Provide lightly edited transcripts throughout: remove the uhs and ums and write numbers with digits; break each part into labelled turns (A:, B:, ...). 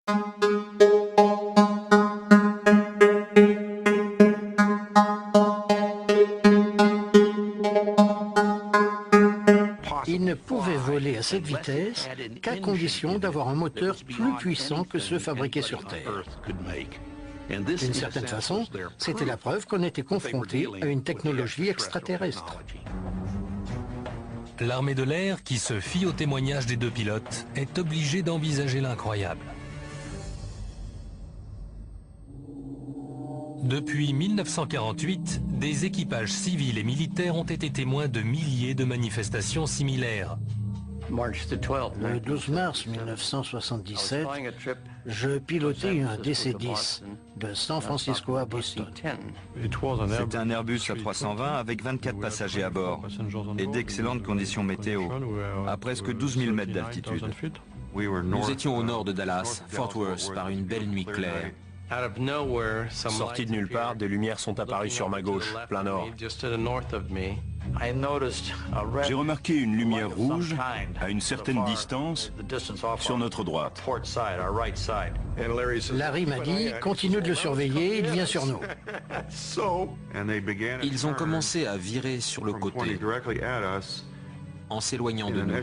A: Il ne pouvait voler à cette vitesse qu'à condition d'avoir un moteur plus puissant que ceux fabriqués sur Terre. D'une certaine façon, c'était la preuve qu'on était confronté à une technologie extraterrestre.
B: L'armée de l'air, qui se fie au témoignage des deux pilotes, est obligée d'envisager l'incroyable. Depuis 1948, des équipages civils et militaires ont été témoins de milliers de manifestations similaires.
A: Le 12 mars 1977, je pilotais un DC-10 de San Francisco à Boston.
C: C'était un Airbus A320 avec 24 passagers à bord et d'excellentes conditions météo, à presque 12 000 mètres d'altitude.
D: Nous étions au nord de Dallas, Fort Worth, par une belle nuit claire.
E: Sorti de nulle part, des lumières sont apparues sur ma gauche, plein nord.
F: J'ai remarqué une lumière rouge à une certaine distance sur notre droite.
A: Larry m'a dit « Continue de le surveiller, il vient sur nous ».
D: Ils ont commencé à virer sur le côté, en s'éloignant de nous.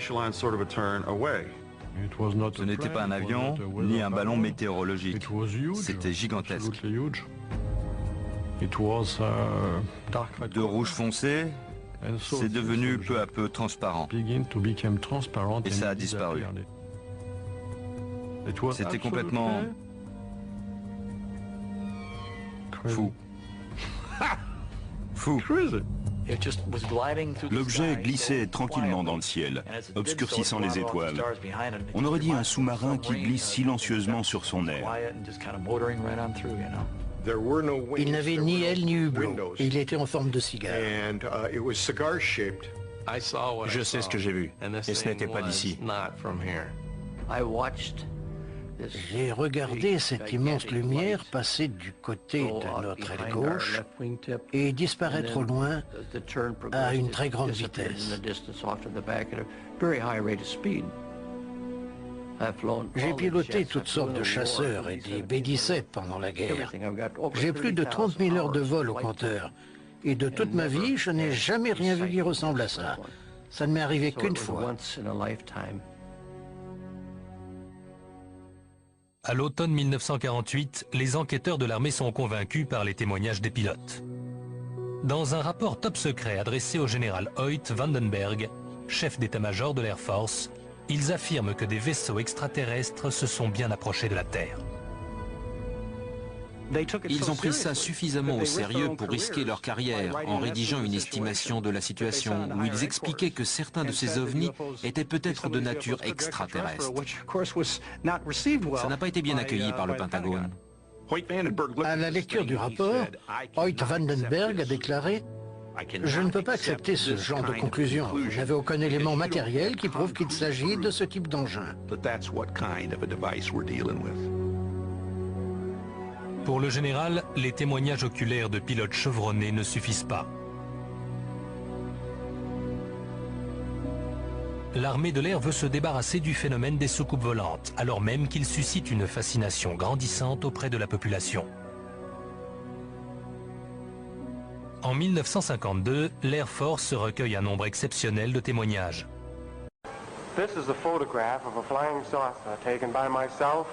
C: Ce n'était pas un avion, ni un ballon météorologique. C'était gigantesque. De rouge foncé, c'est devenu peu à peu transparent. Et ça a disparu. C'était complètement fou. Fou.
F: L'objet glissait tranquillement dans le ciel, obscurcissant les étoiles. On aurait dit un sous-marin qui glisse silencieusement sur son aire.
A: Il n'avait ni aile ni hublot, et il était en forme de cigare.
E: Je sais ce que j'ai vu, et ce n'était pas d'ici.
A: J'ai regardé cette immense lumière passer du côté de notre aile gauche et disparaître au loin à une très grande vitesse. J'ai piloté toutes sortes de chasseurs et des B-17 pendant la guerre. J'ai plus de 30 000 heures de vol au compteur. Et de toute ma vie, je n'ai jamais rien vu qui ressemble à ça. Ça ne m'est arrivé qu'une fois.
B: À l'automne 1948, les enquêteurs de l'armée sont convaincus par les témoignages des pilotes. Dans un rapport top secret adressé au général Hoyt Vandenberg, chef d'état-major de l'Air Force, ils affirment que des vaisseaux extraterrestres se sont bien approchés de la Terre.
D: Ils ont pris ça suffisamment au sérieux pour risquer leur carrière en rédigeant une estimation de la situation où ils expliquaient que certains de ces ovnis étaient peut-être de nature extraterrestre. Ça n'a pas été bien accueilli par le Pentagone.
A: À la lecture du rapport, Hoyt Vandenberg a déclaré « Je ne peux pas accepter ce genre de conclusion. Je n'avais aucun élément matériel qui prouve qu'il s'agit de ce type d'engin. »
B: Pour le général, les témoignages oculaires de pilotes chevronnés ne suffisent pas. L'armée de l'air veut se débarrasser du phénomène des soucoupes volantes, alors même qu'il suscite une fascination grandissante auprès de la population. En 1952, l'Air Force recueille un nombre exceptionnel de témoignages.
G: This is a photograph of a flying saucer taken by myself,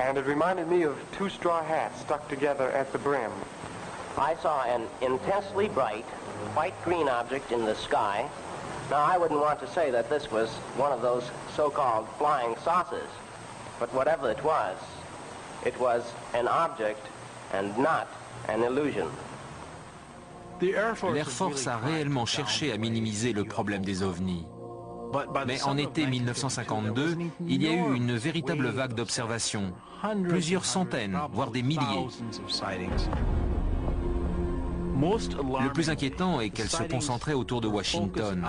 G: and it reminded me of two straw hats stuck together at the brim.
H: I saw an intensely bright, white-green object in the sky. Now, I wouldn't want to say that this was one of those so-called flying saucers, but whatever it was an object and not an illusion.
D: L'Air Force a réellement cherché à minimiser le problème des ovnis. Mais en été 1952, il y a eu une véritable vague d'observations, plusieurs centaines, voire des milliers. Le plus inquiétant est qu'elles se concentraient autour de Washington.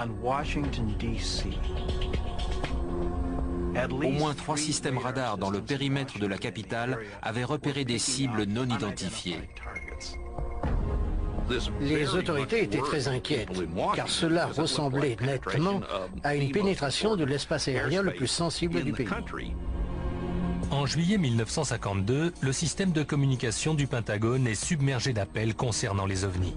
D: Au moins 3 systèmes radars dans le périmètre de la capitale avaient repéré des cibles non identifiées.
A: Les autorités étaient très inquiètes, car cela ressemblait nettement à une pénétration de l'espace aérien le plus sensible du pays.
B: En juillet 1952, le système de communication du Pentagone est submergé d'appels concernant les ovnis.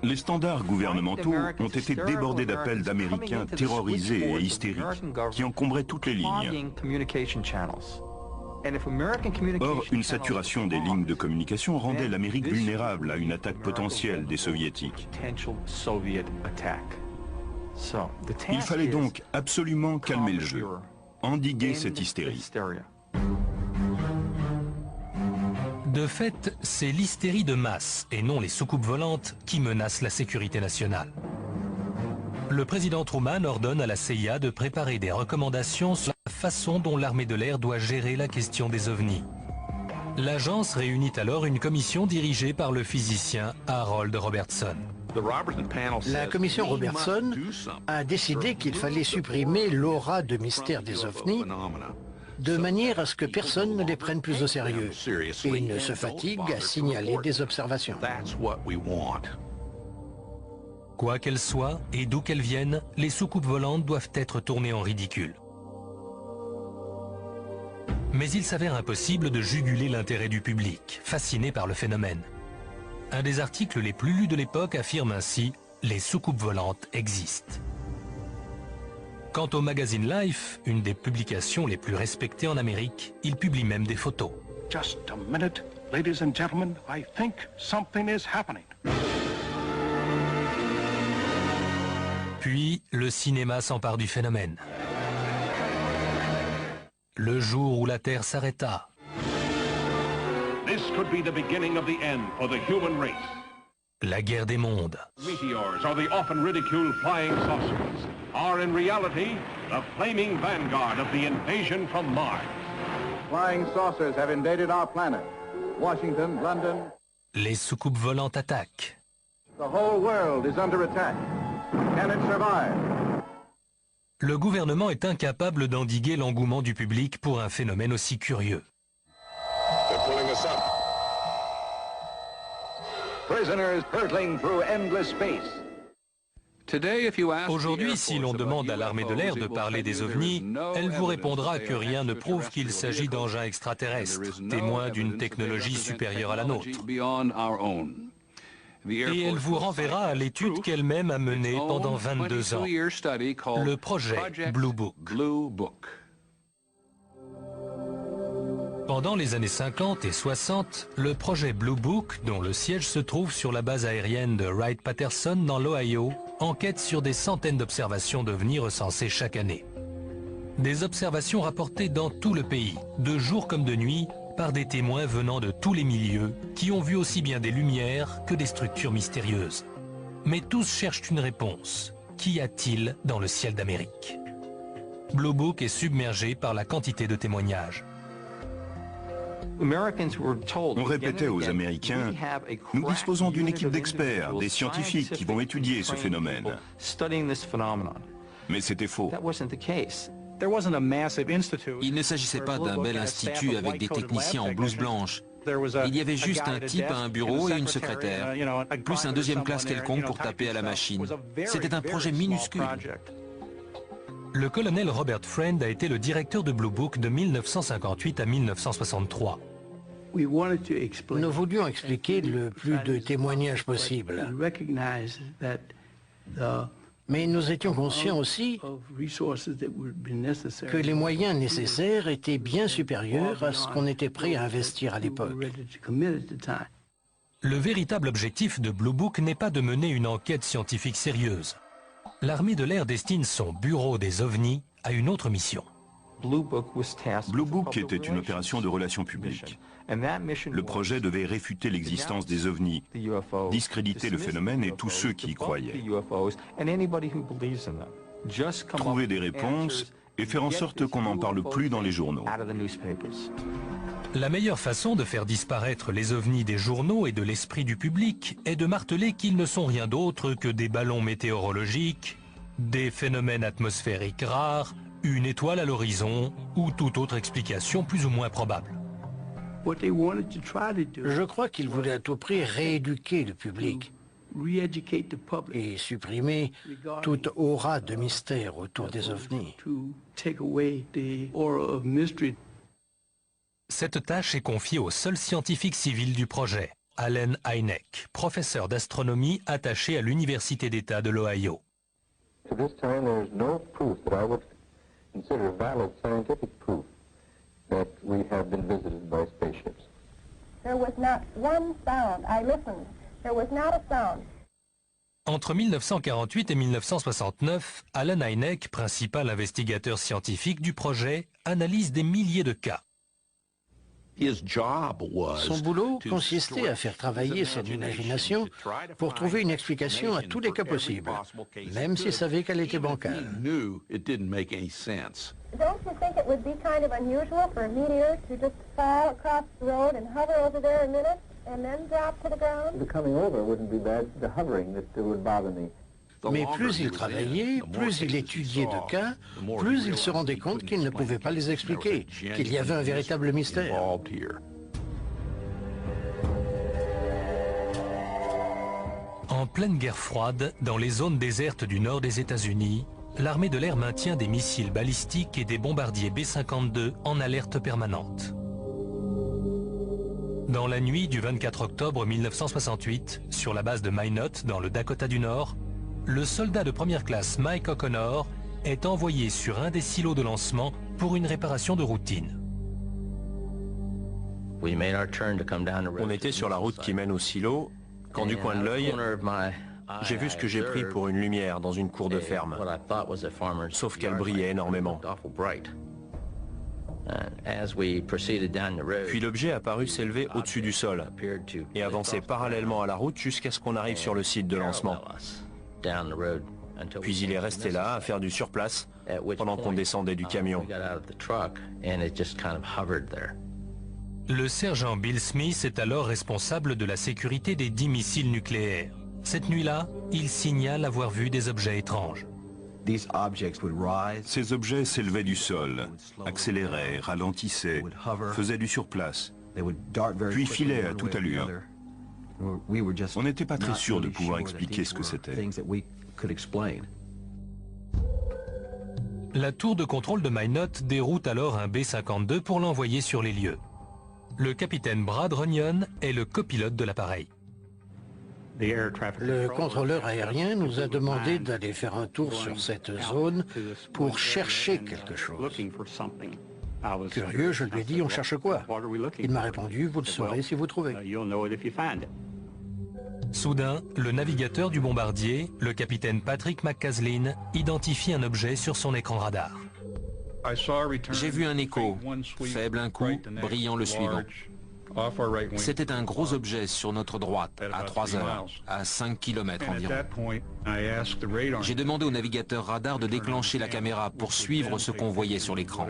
F: Les standards gouvernementaux ont été débordés d'appels d'Américains terrorisés et hystériques qui encombraient toutes les lignes. Or, une saturation des lignes de communication rendait l'Amérique vulnérable à une attaque potentielle des Soviétiques. Il fallait donc absolument calmer le jeu, endiguer cette hystérie.
B: De fait, c'est l'hystérie de masse et non les soucoupes volantes qui menacent la sécurité nationale. Le président Truman ordonne à la CIA de préparer des recommandations sur la façon dont l'armée de l'air doit gérer la question des ovnis. L'agence réunit alors une commission dirigée par le physicien Harold Robertson.
A: La commission Robertson a décidé qu'il fallait supprimer l'aura de mystère des ovnis de manière à ce que personne ne les prenne plus au sérieux et ne se fatigue à signaler des observations.
B: Quoi qu'elles soient et d'où qu'elles viennent, les soucoupes volantes doivent être tournées en ridicule. Mais il s'avère impossible de juguler l'intérêt du public, fasciné par le phénomène. Un des articles les plus lus de l'époque affirme ainsi « Les soucoupes volantes existent ». Quant au magazine Life, une des publications les plus respectées en Amérique, il publie même des photos.
I: Just a minute, ladies and gentlemen, I think something is happening.
B: Puis, le cinéma s'empare du phénomène. Le jour où la Terre s'arrêta.
I: This could be the beginning of the end for the human race.
B: La guerre des mondes.
I: Meteors are the often ridiculed flying saucers, are in reality the flaming vanguard of the invasion from Mars.
J: Flying saucers have invaded our planet. Washington, London.
B: Les soucoupes volantes attaquent.
J: The whole world is under attack. Can it survive?
B: Le gouvernement est incapable d'endiguer l'engouement du public pour un phénomène aussi curieux.
I: They're pulling us up. Prisoners hurtling through endless space.
B: Aujourd'hui, si l'on demande à l'armée de l'air de parler des ovnis, elle vous répondra que rien ne prouve qu'il s'agit d'engins extraterrestres, témoins d'une technologie supérieure à la nôtre. Et elle vous renverra à l'étude qu'elle-même a menée pendant 22 ans, le projet Blue Book. Pendant les années 50 et 60, le projet Blue Book, dont le siège se trouve sur la base aérienne de Wright-Patterson dans l'Ohio, enquête sur des centaines d'observations d'ovnis recensées chaque année. Des observations rapportées dans tout le pays, de jour comme de nuit, par des témoins venant de tous les milieux, qui ont vu aussi bien des lumières que des structures mystérieuses. Mais tous cherchent une réponse. Qu'y a-t-il dans le ciel d'Amérique? Blue Book est submergé par la quantité de témoignages.
F: On répétait aux Américains, nous disposons d'une équipe d'experts, des scientifiques qui vont étudier ce phénomène. Mais c'était faux.
D: Il ne s'agissait pas d'un bel institut avec des techniciens en blouse blanche. Il y avait juste un type à un bureau et une secrétaire, plus un deuxième classe quelconque pour taper à la machine. C'était un projet minuscule.
B: Le colonel Robert Friend a été le directeur de Blue Book de 1958 à 1963.
A: Nous voulions expliquer le plus de témoignages possible. Mais nous étions conscients aussi que les moyens nécessaires étaient bien supérieurs à ce qu'on était prêt à investir à l'époque.
B: Le véritable objectif de Blue Book n'est pas de mener une enquête scientifique sérieuse. L'armée de l'air destine son bureau des ovnis à une autre mission.
F: Blue Book était une opération de relations publiques. Le projet devait réfuter l'existence des ovnis, discréditer le phénomène et tous ceux qui y croyaient. Trouver des réponses et faire en sorte qu'on n'en parle plus dans les journaux.
B: La meilleure façon de faire disparaître les ovnis des journaux et de l'esprit du public est de marteler qu'ils ne sont rien d'autre que des ballons météorologiques, des phénomènes atmosphériques rares, une étoile à l'horizon ou toute autre explication plus ou moins probable.
A: Je crois qu'ils voulaient à tout prix rééduquer le public. et supprimer toute aura de mystère autour des ovnis.
B: Cette tâche est confiée au seul scientifique civil du projet, Allen Hynek, professeur d'astronomie attaché à l'Université d'État de l'Ohio.
K: To this time, there is no proof that I would consider valid scientific proof that we have been visited by spaceships.
L: There was not one sound. I listened. There was not a sound.
B: Entre 1948 et 1969, Allen Hynek, principal investigateur scientifique du projet, analyse des milliers de cas.
A: Son boulot consistait à faire travailler son imagination pour trouver une explication à tous les cas possibles, même s'il savait qu'elle était bancale.
L: Don't you think it would be kind of unusual for a meteor to just fall across the road and hover over there a minute and then drop to the ground?
K: The coming over wouldn't be bad. The hovering that would bother me.
A: Mais plus il travaillait, plus il étudiait de cas, plus il se rendait compte qu'il ne pouvait pas les expliquer, qu'il y avait un véritable mystère.
B: En pleine guerre froide, dans les zones désertes du nord des États-Unis, l'armée de l'air maintient des missiles balistiques et des bombardiers B-52 en alerte permanente. Dans la nuit du 24 octobre 1968, sur la base de Minot, dans le Dakota du Nord, le soldat de première classe Mike O'Connor est envoyé sur un des silos de lancement pour une réparation de routine.
E: On était sur la route qui mène au silo, quand du coin de l'œil, j'ai vu ce que j'ai pris pour une lumière dans une cour de ferme, sauf qu'elle brillait énormément. Puis l'objet apparut s'élever au-dessus du sol et avancer parallèlement à la route jusqu'à ce qu'on arrive sur le site de lancement. Puis il est resté là à faire du surplace pendant qu'on descendait du camion.
B: Le sergent Bill Smith est alors responsable de la sécurité des 10 missiles nucléaires. Cette nuit-là, il signale avoir vu des objets étranges.
F: Ces objets s'élevaient du sol, accéléraient, ralentissaient, faisaient du surplace, puis filaient à toute allure. On n'était pas très sûr de pouvoir expliquer ce que c'était.
B: La tour de contrôle de Minot déroute alors un B-52 pour l'envoyer sur les lieux. Le capitaine Brad Runyon est le copilote de l'appareil.
A: Le contrôleur aérien nous a demandé d'aller faire un tour sur cette zone pour chercher quelque chose. Curieux, je lui ai dit, on cherche quoi? Il m'a répondu, vous le saurez si vous trouvez.
B: Soudain, le navigateur du bombardier, le capitaine Patrick McCaslin, identifie un objet sur son écran radar.
D: J'ai vu un écho, faible un coup, brillant le suivant. C'était un gros objet sur notre droite, à 3 heures, à 5 km environ. J'ai demandé au navigateur radar de déclencher la caméra pour suivre ce qu'on voyait sur l'écran.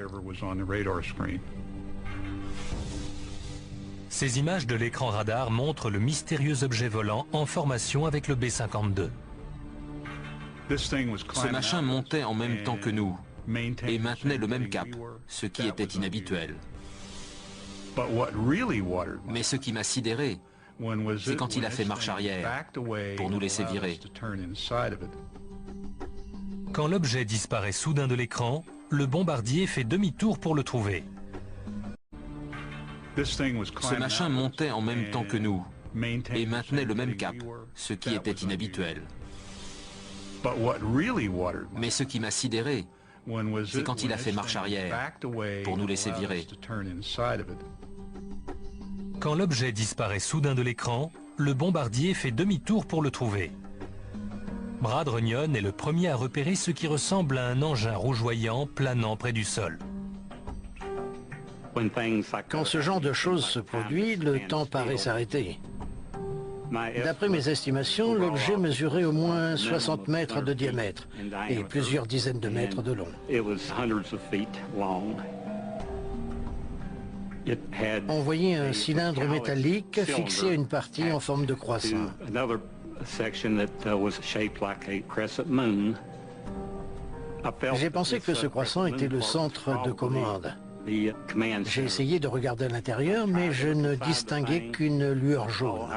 B: Ces images de l'écran radar montrent le mystérieux objet volant en formation avec le B-52.
D: Ce machin montait en même temps que nous et maintenait le même cap, ce qui était inhabituel. Mais ce qui m'a sidéré, c'est quand il a fait marche arrière pour nous laisser virer.
B: Quand l'objet disparaît soudain de l'écran, le bombardier fait demi-tour pour le trouver.
D: Ce machin montait en même temps que nous et maintenait le même cap, ce qui était inhabituel. Mais ce qui m'a sidéré, c'est quand il a fait marche arrière pour nous laisser virer.
B: Quand l'objet disparaît soudain de l'écran, le bombardier fait demi-tour pour le trouver. Brad Runyon est le premier à repérer ce qui ressemble à un engin rougeoyant planant près du sol.
A: Quand ce genre de choses se produit, le temps paraît s'arrêter. D'après mes estimations, l'objet mesurait au moins 60 mètres de diamètre et plusieurs dizaines de mètres de long. On voyait un cylindre métallique fixé à une partie en forme de croissant. J'ai pensé que ce croissant était le centre de commande. J'ai essayé de regarder à l'intérieur, mais je ne distinguais qu'une lueur jaune.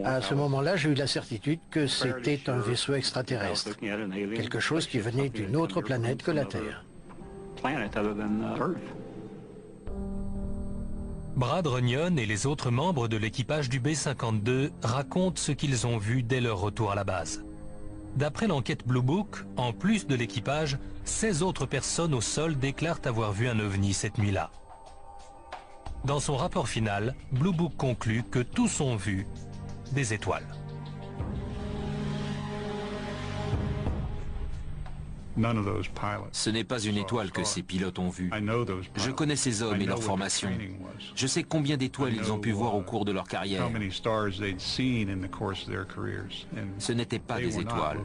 A: À ce moment-là, j'ai eu la certitude que c'était un vaisseau extraterrestre, quelque chose qui venait d'une autre planète que la Terre.
B: Brad Runyon et les autres membres de l'équipage du B-52 racontent ce qu'ils ont vu dès leur retour à la base. D'après l'enquête Blue Book, en plus de l'équipage, 16 autres personnes au sol déclarent avoir vu un ovni cette nuit-là. Dans son rapport final, Blue Book conclut que tous ont vu des étoiles.
D: Ce n'est pas une étoile que ces pilotes ont vue. Je connais ces hommes et leur formation. Je sais combien d'étoiles ils ont pu voir au cours de leur carrière. Ce n'étaient pas des étoiles.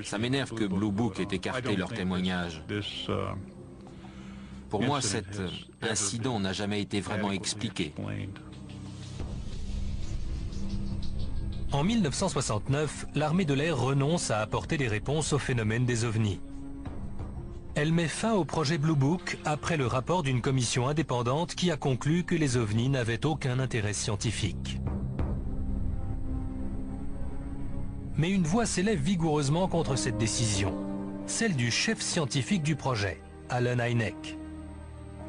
D: Ça m'énerve que Blue Book ait écarté leur témoignage. Pour moi, cet incident n'a jamais été vraiment expliqué.
B: En 1969, l'armée de l'air renonce à apporter des réponses au phénomène des ovnis. Elle met fin au projet Blue Book après le rapport d'une commission indépendante qui a conclu que les ovnis n'avaient aucun intérêt scientifique. Mais une voix s'élève vigoureusement contre cette décision, celle du chef scientifique du projet, Alan Hynek.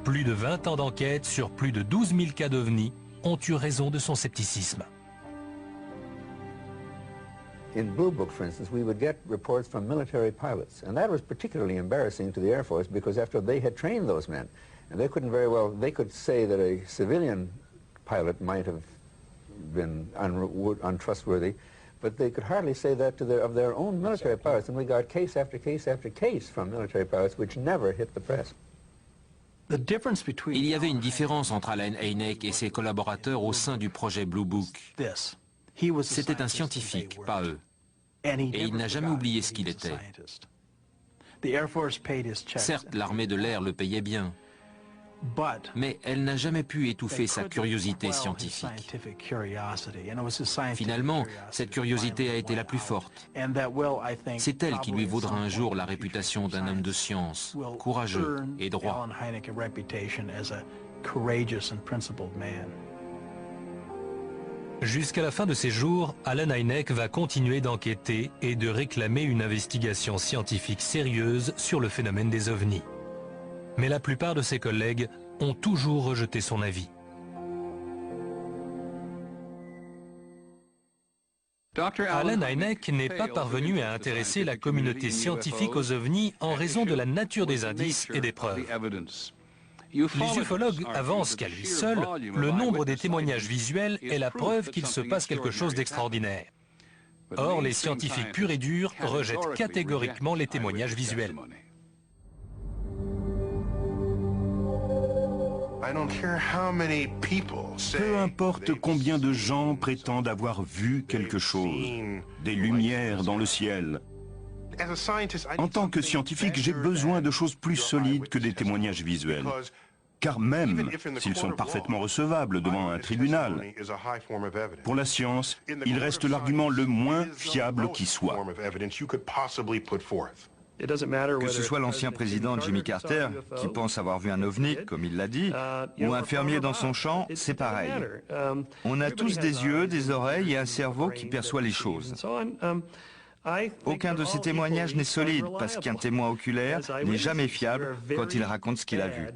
B: Plus de 20 ans d'enquête sur plus de 12 000 cas d'ovnis ont eu raison de son scepticisme.
M: In Blue Book, for instance, we would get reports from military pilots, and that was particularly embarrassing to the Air Force because after they had trained those men, and they couldn't very well, they could say that a civilian pilot might have been untrustworthy, but they could hardly say that to of their own military pilots, and we got case after case after case from military pilots which never hit the press.
D: Il y avait une différence entre Alan Hynek et ses collaborateurs au sein du projet Blue Book. C'était un scientifique, pas eux. Et il n'a jamais oublié ce qu'il était. Certes, l'armée de l'air le payait bien, mais elle n'a jamais pu étouffer sa curiosité scientifique. Finalement, cette curiosité a été la plus forte. C'est elle qui lui vaudra un jour la réputation d'un homme de science, courageux et droit.
B: Jusqu'à la fin de ses jours, Alan Hynek va continuer d'enquêter et de réclamer une investigation scientifique sérieuse sur le phénomène des ovnis. Mais la plupart de ses collègues ont toujours rejeté son avis. Alan Hynek n'est pas parvenu à intéresser la communauté scientifique aux ovnis en raison de la nature des indices et des preuves. Les ufologues avancent qu'à lui seul, le nombre des témoignages visuels est la preuve qu'il se passe quelque chose d'extraordinaire. Or, les scientifiques purs et durs rejettent catégoriquement les témoignages visuels.
F: Peu importe combien de gens prétendent avoir vu quelque chose, des lumières dans le ciel. En tant que scientifique, j'ai besoin de choses plus solides que des témoignages visuels. Car même s'ils sont parfaitement recevables devant un tribunal, pour la science, il reste l'argument le moins fiable qui soit.
C: Que ce soit l'ancien président Jimmy Carter, qui pense avoir vu un ovni, comme il l'a dit, ou un fermier dans son champ, c'est pareil. On a tous des yeux, des oreilles et un cerveau qui perçoit les choses. Aucun de ces témoignages n'est solide, parce qu'un témoin oculaire n'est jamais fiable quand il raconte ce qu'il a vu.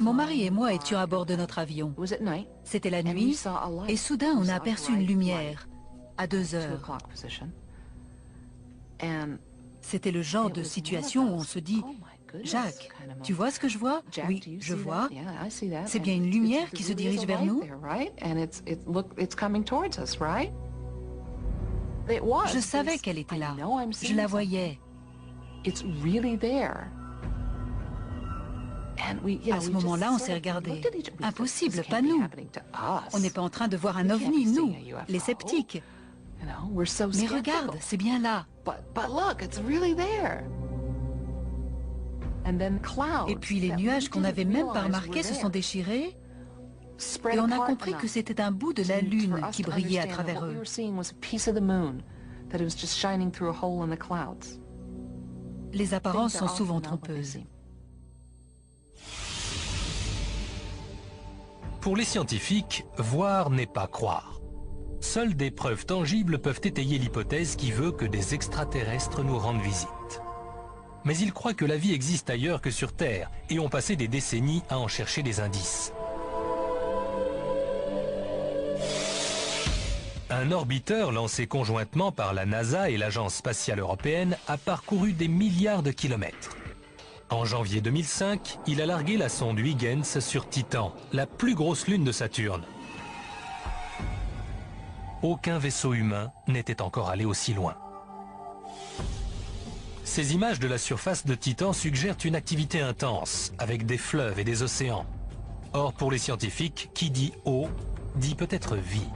N: Mon mari et moi étions à bord de notre avion. C'était la nuit, et soudain on a aperçu une lumière, à 2 heures. C'était le genre de situation où on se dit, Jacques, tu vois ce que je vois? Oui, je vois. C'est bien une lumière qui se dirige vers nous? Je savais qu'elle était là. Je la voyais. À ce moment-là, on s'est regardé. Impossible, pas nous. On n'est pas en train de voir un ovni, nous, les sceptiques. Mais regarde, c'est bien là. Et puis les nuages qu'on n'avait même pas remarqués se sont déchirés. Et on a compris que c'était un bout de la Lune qui brillait à travers eux. Les apparences sont souvent trompeuses.
B: Pour les scientifiques, voir n'est pas croire. Seules des preuves tangibles peuvent étayer l'hypothèse qui veut que des extraterrestres nous rendent visite. Mais ils croient que la vie existe ailleurs que sur Terre et ont passé des décennies à en chercher des indices. Un orbiteur lancé conjointement par la NASA et l'Agence spatiale européenne a parcouru des milliards de kilomètres. En janvier 2005, il a largué la sonde Huygens sur Titan, la plus grosse lune de Saturne. Aucun vaisseau humain n'était encore allé aussi loin. Ces images de la surface de Titan suggèrent une activité intense, avec des fleuves et des océans. Or, pour les scientifiques, qui dit eau, dit peut-être vie.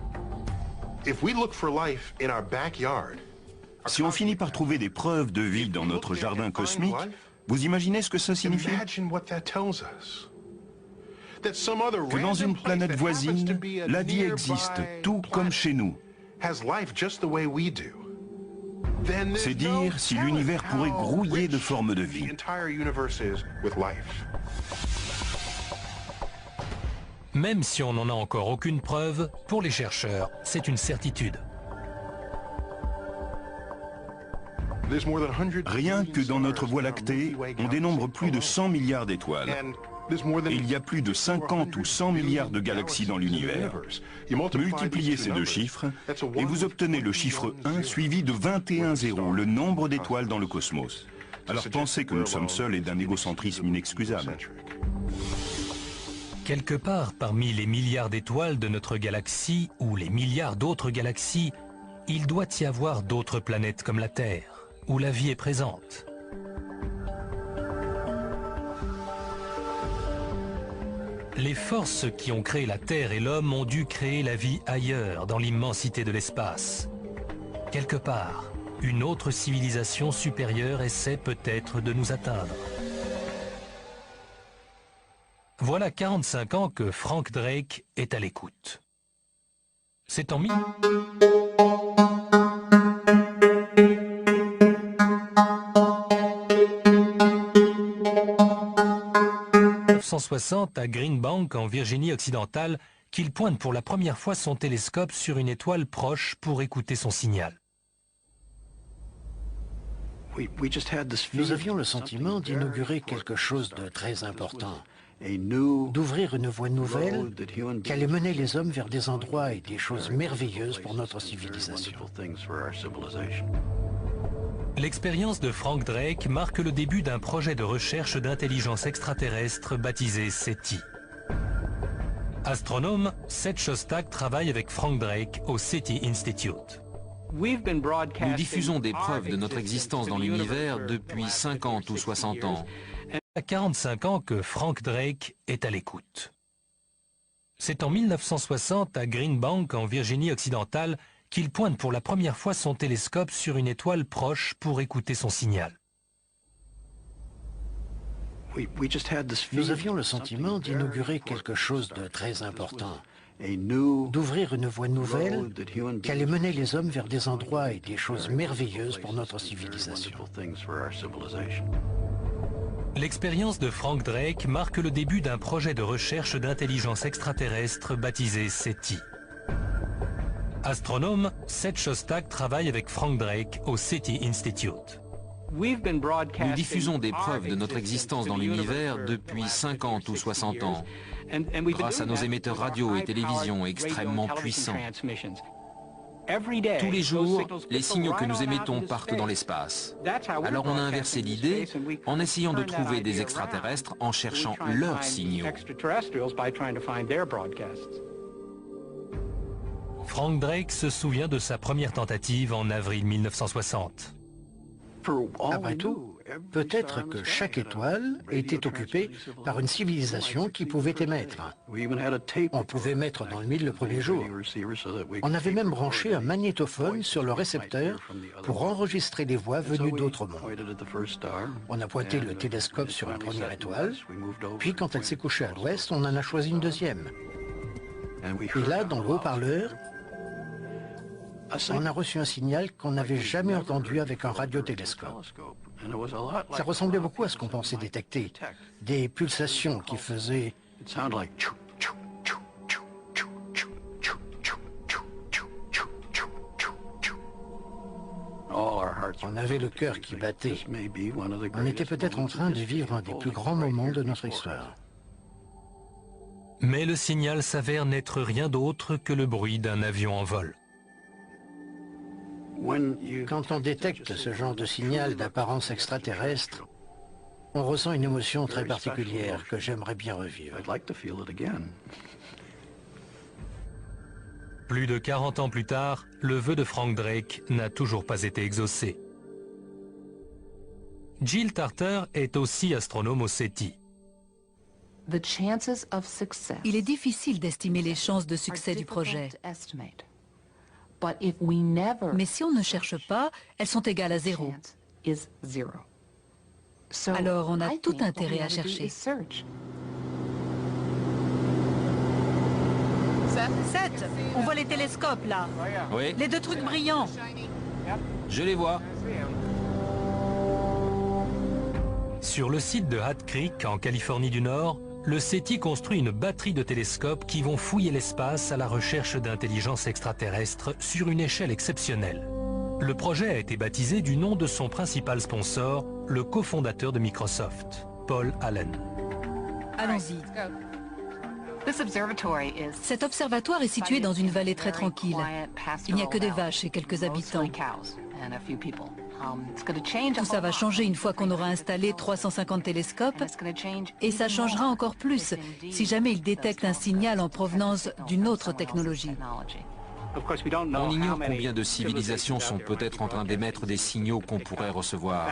F: Si on finit par trouver des preuves de vie dans notre jardin cosmique, vous imaginez ce que ça signifie? Que dans une planète voisine, la vie existe, tout comme chez nous. C'est dire si l'univers pourrait grouiller de formes de vie.
B: Même si on n'en a encore aucune preuve, pour les chercheurs, c'est une certitude.
F: Rien que dans notre Voie lactée, on dénombre plus de 100 milliards d'étoiles. Et il y a plus de 50 ou 100 milliards de galaxies dans l'univers. Multipliez ces deux chiffres et vous obtenez le chiffre 1 suivi de 21 zéros, le nombre d'étoiles dans le cosmos. Alors penser que nous sommes seuls est d'un égocentrisme inexcusable.
B: Quelque part parmi les milliards d'étoiles de notre galaxie ou les milliards d'autres galaxies, il doit y avoir d'autres planètes comme la Terre, où la vie est présente. Les forces qui ont créé la Terre et l'homme ont dû créer la vie ailleurs, dans l'immensité de l'espace. Quelque part, une autre civilisation supérieure essaie peut-être de nous atteindre. Voilà 45 ans que Frank Drake est à l'écoute. C'est en 1960 à Green Bank, en Virginie occidentale, qu'il pointe pour la première fois son télescope sur une étoile proche pour écouter son signal.
A: Nous avions le sentiment d'inaugurer quelque chose de très important, d'ouvrir une voie nouvelle qui allait mener les hommes vers des endroits et des choses merveilleuses pour notre civilisation.
B: L'expérience de Frank Drake marque le début d'un projet de recherche d'intelligence extraterrestre baptisé SETI. Astronome, Seth Shostak travaille avec Frank Drake au SETI Institute.
D: Nous diffusons des preuves de notre existence dans l'univers depuis 50 ou 60 ans.
B: Il y a 45 ans que Frank Drake est à l'écoute. C'est en 1960 à Green Bank, en Virginie occidentale, qu'il pointe pour la première fois son télescope sur une étoile proche pour écouter son signal.
A: Nous avions le sentiment d'inaugurer quelque chose de très important, d'ouvrir une voie nouvelle qui allait mener les hommes vers des endroits et des choses merveilleuses pour notre civilisation.
B: L'expérience de Frank Drake marque le début d'un projet de recherche d'intelligence extraterrestre baptisé SETI. Astronome, Seth Shostak travaille avec Frank Drake au SETI Institute.
D: Nous diffusons des preuves de notre existence dans l'univers depuis 50 ou 60 ans, grâce à nos émetteurs radio et télévision extrêmement puissants. Tous les jours, les signaux que nous émettons partent dans l'espace. Alors on a inversé l'idée en essayant de trouver des extraterrestres en cherchant leurs signaux.
B: Frank Drake se souvient de sa première tentative en avril 1960.
A: Après tout, peut-être que chaque étoile était occupée par une civilisation qui pouvait émettre. On pouvait mettre dans le mille le premier jour. On avait même branché un magnétophone sur le récepteur pour enregistrer des voix venues d'autres mondes. On a pointé le télescope sur une première étoile, puis quand elle s'est couchée à l'ouest, on en a choisi une deuxième. Et là, dans le haut-parleur, on a reçu un signal qu'on n'avait jamais entendu avec un radiotélescope. Ça ressemblait beaucoup à ce qu'on pensait détecter, des pulsations qui faisaient... On avait le cœur qui battait. On était peut-être en train de vivre un des plus grands moments de notre histoire.
B: Mais le signal s'avère n'être rien d'autre que le bruit d'un avion en vol.
A: Quand on détecte ce genre de signal d'apparence extraterrestre, on ressent une émotion très particulière que j'aimerais bien revivre.
B: Plus de 40 ans plus tard, le vœu de Frank Drake n'a toujours pas été exaucé. Jill Tarter est aussi astronome au SETI.
N: Il est difficile d'estimer les chances de succès du projet. Mais si on ne cherche pas, elles sont égales à 0. Alors on a tout intérêt à chercher. 7, on voit les télescopes là.
D: Oui.
N: Les deux trucs brillants.
D: Je les vois.
B: Sur le site de Hat Creek, en Californie du Nord, le SETI construit une batterie de télescopes qui vont fouiller l'espace à la recherche d'intelligence extraterrestre sur une échelle exceptionnelle. Le projet a été baptisé du nom de son principal sponsor, le cofondateur de Microsoft, Paul Allen.
N: Allons-y. Cet observatoire est situé dans une vallée très tranquille. Il n'y a que des vaches et quelques habitants. Tout ça va changer une fois qu'on aura installé 350 télescopes, et ça changera encore plus si jamais ils détectent un signal en provenance d'une autre technologie.
D: On ignore combien de civilisations sont peut-être en train d'émettre des signaux qu'on pourrait recevoir.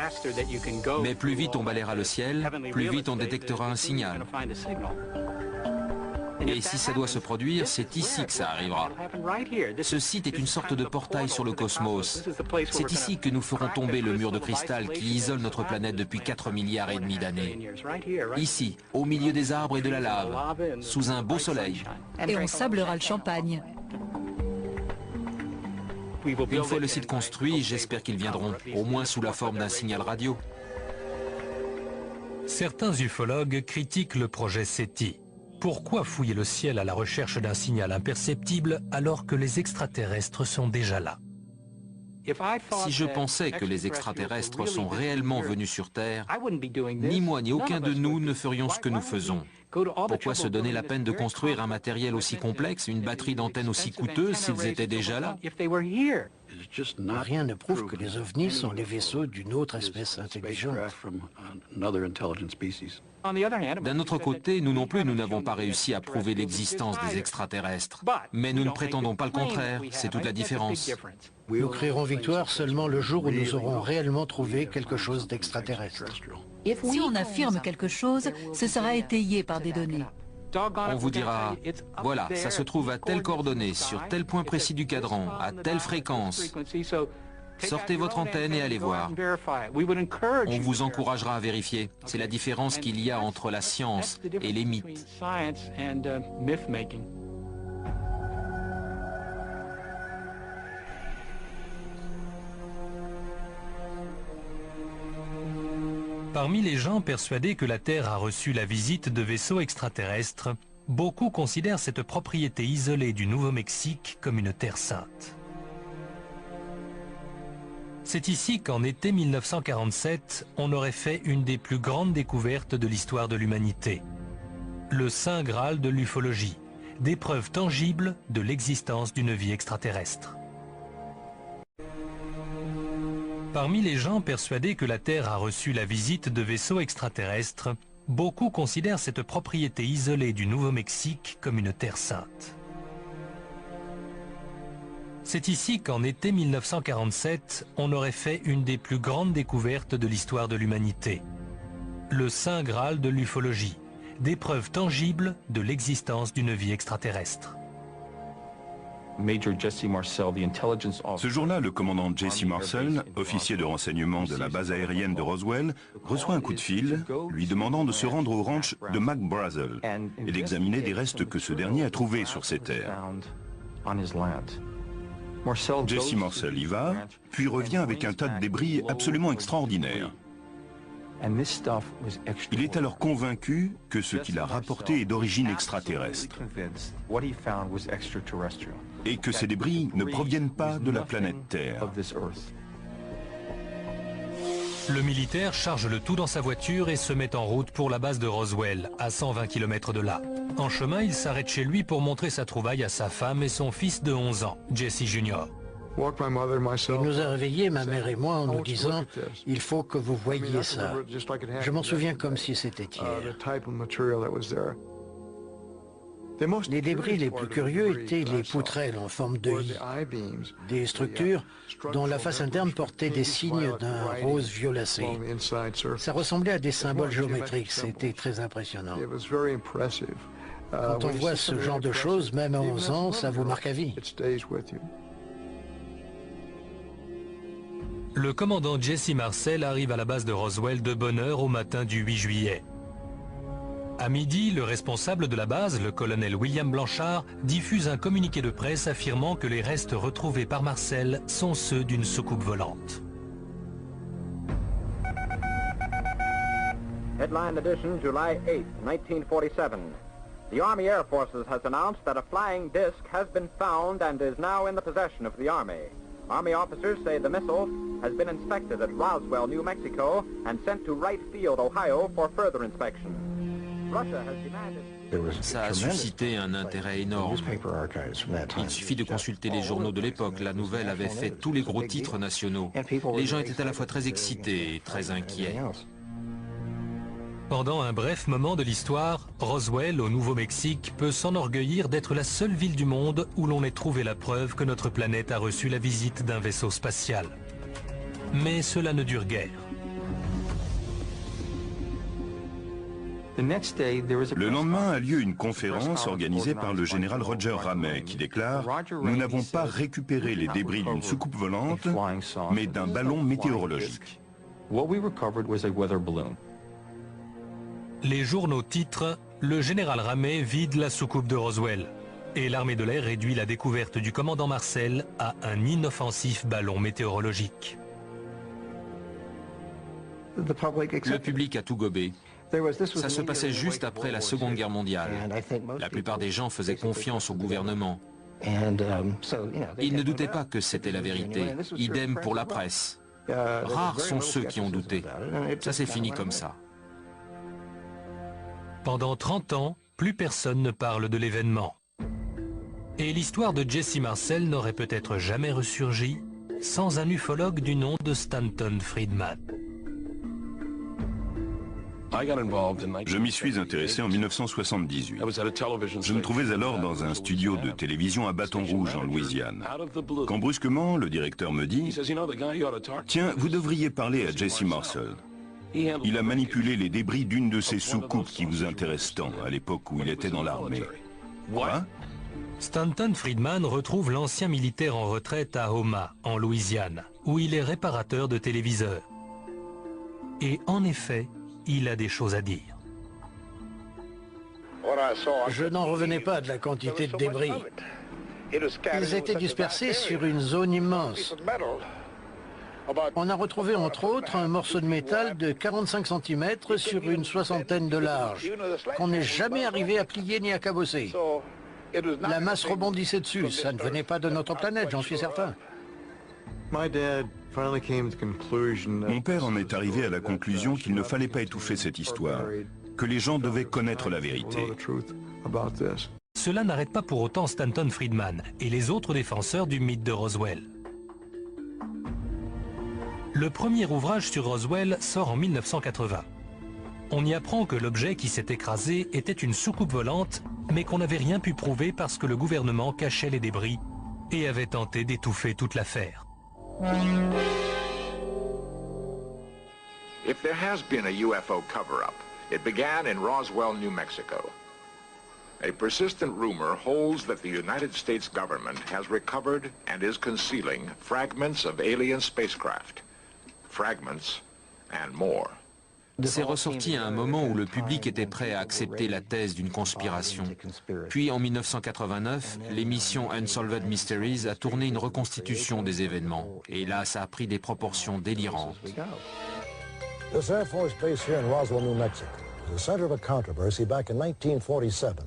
D: Mais plus vite on balayera le ciel, plus vite on détectera un signal. Et si ça doit se produire, c'est ici que ça arrivera. Ce site est une sorte de portail sur le cosmos. C'est ici que nous ferons tomber le mur de cristal qui isole notre planète depuis 4,5 milliards d'années. Ici, au milieu des arbres et de la lave, sous un beau soleil.
N: Et on sablera le champagne.
D: Une fois le site construit, j'espère qu'ils viendront, au moins sous la forme d'un signal radio.
B: Certains ufologues critiquent le projet SETI. Pourquoi fouiller le ciel à la recherche d'un signal imperceptible alors que les extraterrestres sont déjà là?
D: Si je pensais que les extraterrestres sont réellement venus sur Terre, ni moi ni aucun de nous ne ferions ce que nous faisons. Pourquoi se donner la peine de construire un matériel aussi complexe, une batterie d'antenne aussi coûteuse s'ils étaient déjà là?
A: Rien ne prouve que les ovnis sont les vaisseaux d'une autre espèce intelligente.
D: D'un autre côté, nous non plus, nous n'avons pas réussi à prouver l'existence des extraterrestres. Mais nous ne prétendons pas le contraire, c'est toute la différence.
A: Nous crierons victoire seulement le jour où nous aurons réellement trouvé quelque chose d'extraterrestre.
N: Si on affirme quelque chose, ce sera étayé par des données.
D: On vous dira, voilà, ça se trouve à telle coordonnée, sur tel point précis du cadran, à telle fréquence. Sortez votre antenne et allez voir. On vous encouragera à vérifier. C'est la différence qu'il y a entre la science et les mythes.
B: Parmi les gens persuadés que la Terre a reçu la visite de vaisseaux extraterrestres, beaucoup considèrent cette propriété isolée du Nouveau-Mexique comme une terre sainte. C'est ici qu'en été 1947, on aurait fait une des plus grandes découvertes de l'histoire de l'humanité. Le Saint Graal de l'ufologie, des preuves tangibles de l'existence d'une vie extraterrestre. Parmi les gens persuadés que la Terre a reçu la visite de vaisseaux extraterrestres, beaucoup considèrent cette propriété isolée du Nouveau-Mexique comme une terre sainte. C'est ici qu'en été 1947, on aurait fait une des plus grandes découvertes de l'histoire de l'humanité. Le Saint Graal de l'ufologie, des preuves tangibles de l'existence d'une vie extraterrestre.
F: Ce jour-là, le commandant Jesse Marcel, officier de renseignement de la base aérienne de Roswell, reçoit un coup de fil lui demandant de se rendre au ranch de Mac Brazel et d'examiner des restes que ce dernier a trouvés sur ses terres. Jesse Marcel y va, puis revient avec un tas de débris absolument extraordinaire. Il est alors convaincu que ce qu'il a rapporté est d'origine extraterrestre et que ces débris ne proviennent pas de la planète Terre.
B: Le militaire charge le tout dans sa voiture et se met en route pour la base de Roswell, à 120 km de là. En chemin, il s'arrête chez lui pour montrer sa trouvaille à sa femme et son fils de 11 ans, Jesse Jr.
A: Il nous a réveillés, ma mère et moi, en nous disant « Il faut que vous voyiez ça ». Je m'en souviens comme si c'était hier. Les débris les plus curieux étaient les poutrelles en forme de I, des structures dont la face interne portait des signes d'un rose violacé. Ça ressemblait à des symboles géométriques, c'était très impressionnant. Quand on voit ce genre de choses, même à 11 ans, ça vous marque à vie.
B: Le commandant Jesse Marcel arrive à la base de Roswell de bonne heure au matin du 8 juillet. À midi, le responsable de la base, le colonel William Blanchard, diffuse un communiqué de presse affirmant que les restes retrouvés par Marcel sont ceux d'une soucoupe volante.
O: Headline edition, July 8, 1947. The Army Air Forces has announced that a flying disc has been found and is now in the possession of the Army. Army officers say the missile has been inspected at Roswell, New Mexico, and sent to Wright Field, Ohio, for further inspection. Russia has demanded...
D: Ça a suscité un intérêt énorme. Il suffit de consulter les journaux de l'époque. La nouvelle avait fait tous les gros titres nationaux. Les gens étaient à la fois très excités et très inquiets.
B: Pendant un bref moment de l'histoire, Roswell, au Nouveau-Mexique, peut s'enorgueillir d'être la seule ville du monde où l'on ait trouvé la preuve que notre planète a reçu la visite d'un vaisseau spatial. Mais cela ne dure guère.
F: Le lendemain a lieu une conférence organisée par le général Roger Ramey qui déclare « Nous n'avons pas récupéré les débris d'une soucoupe volante, mais d'un ballon météorologique ».
B: Les journaux titrent « Le général Ramey vide la soucoupe de Roswell » et l'armée de l'air réduit la découverte du commandant Marcel à un inoffensif ballon météorologique.
D: Le public a tout gobé. Ça se passait juste après la Seconde Guerre mondiale. La plupart des gens faisaient confiance au gouvernement. Ils ne doutaient pas que c'était la vérité. Idem pour la presse. Rares sont ceux qui ont douté. Ça s'est fini comme ça.
B: Pendant 30 ans, plus personne ne parle de l'événement. Et l'histoire de Jesse Marcel n'aurait peut-être jamais ressurgi sans un ufologue du nom de Stanton Friedman.
F: Je m'y suis intéressé en 1978. Je me trouvais alors dans un studio de télévision à Baton Rouge, en Louisiane. Quand brusquement, le directeur me dit « Tiens, vous devriez parler à Jesse Marcel. Il a manipulé les débris d'une de ces soucoupes qui vous intéressent tant, à l'époque où il était dans l'armée. » Quoi ?
B: Stanton Friedman retrouve l'ancien militaire en retraite à Houma, en Louisiane, où il est réparateur de téléviseurs. Et en effet, il a des choses à dire.
A: Je n'en revenais pas de la quantité de débris. Ils étaient dispersés sur une zone immense. On a retrouvé entre autres un morceau de métal de 45 cm sur une soixantaine de large, qu'on n'est jamais arrivé à plier ni à cabosser. La masse rebondissait dessus, ça ne venait pas de notre planète, j'en suis certain.
F: Mon père en est arrivé à la conclusion qu'il ne fallait pas étouffer cette histoire, que les gens devaient connaître la vérité.
B: Cela n'arrête pas pour autant Stanton Friedman et les autres défenseurs du mythe de Roswell. Le premier ouvrage sur Roswell sort en 1980. On y apprend que l'objet qui s'est écrasé était une soucoupe volante, mais qu'on n'avait rien pu prouver parce que le gouvernement cachait les débris et avait tenté d'étouffer toute l'affaire.
P: If there has been a UFO cover-up, it began in Roswell, New Mexico. A persistent rumor holds that the United States government has recovered and is concealing fragments of alien spacecraft. Fragments and more.
D: C'est ressorti à un moment où le public était prêt à accepter la thèse d'une conspiration. Puis en 1989, l'émission Unsolved Mysteries a tourné une reconstitution des événements. Et là, ça a pris des proportions délirantes.
Q: This Air Force base here in Roswell, New Mexico, was the center of a controversy back in 1947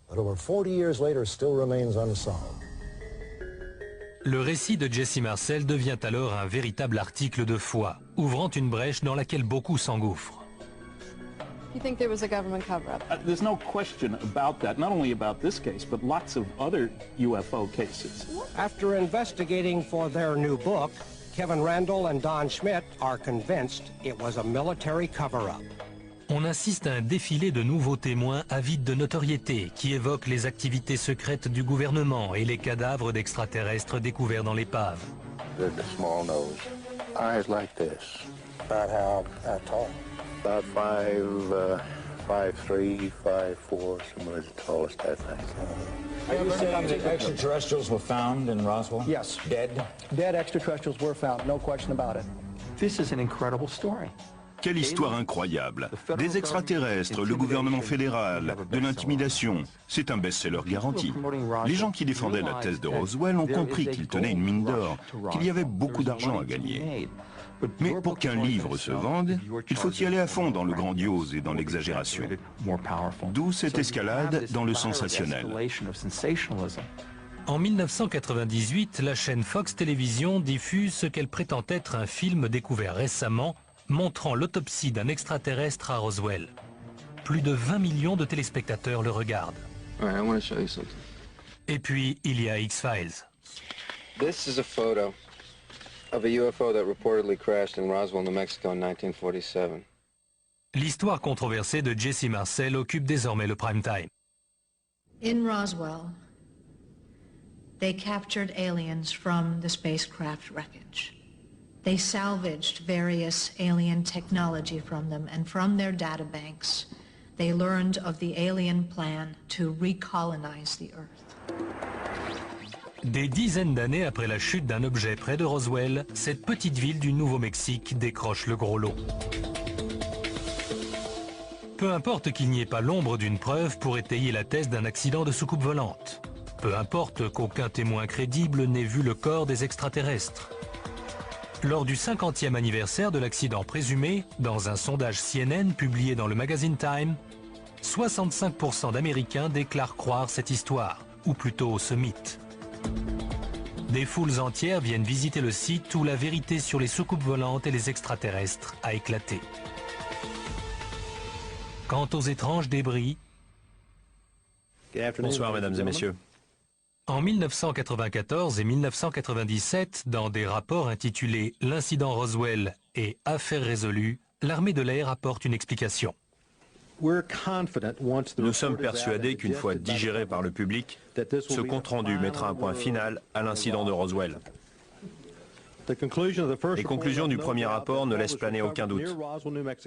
Q: that over 40 years later still remains unsolved.
B: Le récit de Jesse Marcel devient alors un véritable article de foi, ouvrant une brèche dans laquelle beaucoup s'engouffrent.
L: You think there was a government cover-up?
R: There's no question about that, not only about this case, but lots of other UFO cases.
S: After investigating for their new book, Kevin Randall and Don Schmidt are convinced it was a military cover-up.
B: On assiste à un défilé de nouveaux témoins avides de notoriété qui évoquent les activités secrètes du gouvernement et les cadavres d'extraterrestres découverts dans l'épave.
K: The small nose, eyes like this. About how tall? About 5'3", 5'4", some of the tallest, I think.
T: Are you saying that extraterrestrials were found in Roswell?
U: Yes.
T: Dead?
U: Dead extraterrestrials were found, no question about it.
T: This is an incredible story.
F: Quelle histoire incroyable. Des extraterrestres, le gouvernement fédéral, de l'intimidation. C'est un best-seller garanti. Les gens qui défendaient la thèse de Roswell ont compris qu'il tenait une mine d'or, qu'il y avait beaucoup d'argent à gagner. Mais pour qu'un livre se vende, il faut y aller à fond dans le grandiose et dans l'exagération. D'où cette escalade dans le sensationnel.
B: En 1998, la chaîne Fox Television diffuse ce qu'elle prétend être un film découvert récemment, montrant l'autopsie d'un extraterrestre à Roswell. Plus de 20 millions de téléspectateurs le regardent. Et puis, il y a X-Files.
K: This is a photo of a UFO that reportedly crashed in Roswell, New Mexico in 1947.
B: L'histoire controversée de Jesse Marcel occupe désormais le prime time.
V: In Roswell, they captured aliens from the spacecraft wreckage. They salvaged various alien technology from them, and from their databanks, they learned of the alien plan to recolonize the Earth.
B: Des dizaines d'années après la chute d'un objet près de Roswell, cette petite ville du Nouveau-Mexique décroche le gros lot. Peu importe qu'il n'y ait pas l'ombre d'une preuve pour étayer la thèse d'un accident de soucoupe volante. Peu importe qu'aucun témoin crédible n'ait vu le corps des extraterrestres. Lors du 50e anniversaire de l'accident présumé, dans un sondage CNN publié dans le magazine Time, 65% d'Américains déclarent croire cette histoire, ou plutôt ce mythe. Des foules entières viennent visiter le site où la vérité sur les soucoupes volantes et les extraterrestres a éclaté. Quant aux étranges débris...
E: Bonsoir, mesdames et messieurs.
B: En 1994 et 1997, dans des rapports intitulés « L'incident Roswell » et « Affaire résolue », l'armée de l'air apporte une explication.
E: Nous sommes persuadés qu'une fois digéré par le public, ce compte-rendu mettra un point final à l'incident de Roswell. Les conclusions du premier rapport ne laissent planer aucun doute.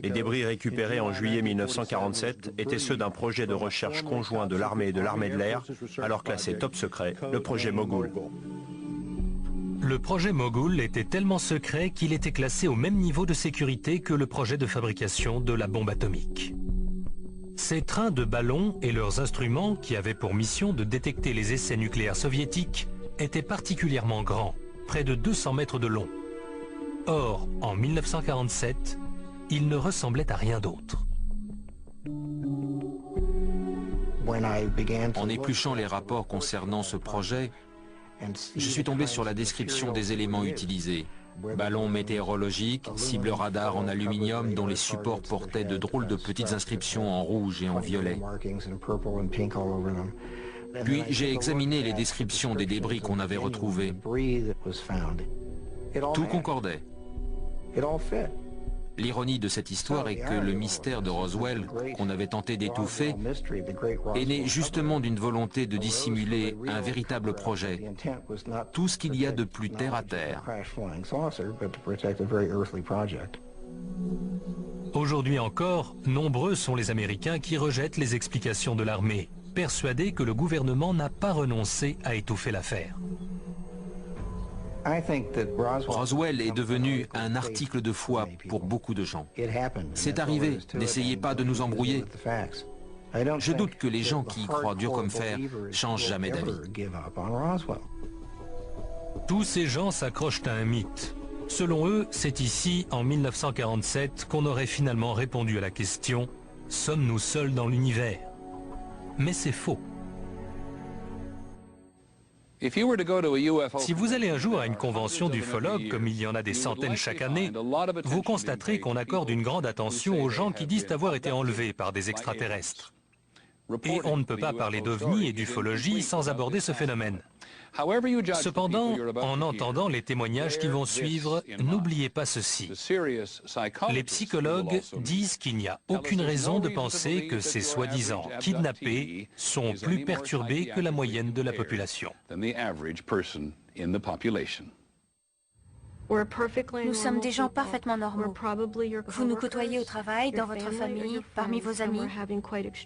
E: Les débris récupérés en juillet 1947 étaient ceux d'un projet de recherche conjoint de l'armée et de l'armée de l'air, alors classé top secret, le projet Mogul.
B: Le projet Mogul était tellement secret qu'il était classé au même niveau de sécurité que le projet de fabrication de la bombe atomique. Ces trains de ballons et leurs instruments, qui avaient pour mission de détecter les essais nucléaires soviétiques, étaient particulièrement grands, près de 200 mètres de long. Or, en 1947, ils ne ressemblaient à rien d'autre.
D: En épluchant les rapports concernant ce projet, je suis tombé sur la description des éléments utilisés. Ballons météorologiques, cibles radar en aluminium dont les supports portaient de drôles de petites inscriptions en rouge et en violet. Puis j'ai examiné les descriptions des débris qu'on avait retrouvés. Tout concordait. L'ironie de cette histoire est que le mystère de Roswell, qu'on avait tenté d'étouffer, est né justement d'une volonté de dissimuler un véritable projet. Tout ce qu'il y a de plus terre à terre.
B: Aujourd'hui encore, nombreux sont les Américains qui rejettent les explications de l'armée, persuadé que le gouvernement n'a pas renoncé à étouffer l'affaire.
D: Roswell est devenu un article de foi pour beaucoup de gens. C'est arrivé, n'essayez pas de nous embrouiller. Je doute que les gens qui y croient dur comme fer changent jamais d'avis.
B: Tous ces gens s'accrochent à un mythe. Selon eux, c'est ici, en 1947, qu'on aurait finalement répondu à la question « Sommes-nous seuls dans l'univers ?» Mais c'est faux. Si vous allez un jour à une convention d'ufologues, comme il y en a des centaines chaque année, vous constaterez qu'on accorde une grande attention aux gens qui disent avoir été enlevés par des extraterrestres. Et on ne peut pas parler d'ovnis et d'ufologie sans aborder ce phénomène. Cependant, en entendant les témoignages qui vont suivre, n'oubliez pas ceci. Les psychologues disent qu'il n'y a aucune raison de penser que ces soi-disant kidnappés sont plus perturbés que la moyenne de la population.
G: Nous sommes des gens parfaitement normaux. Vous nous côtoyez au travail, dans votre famille, parmi vos amis.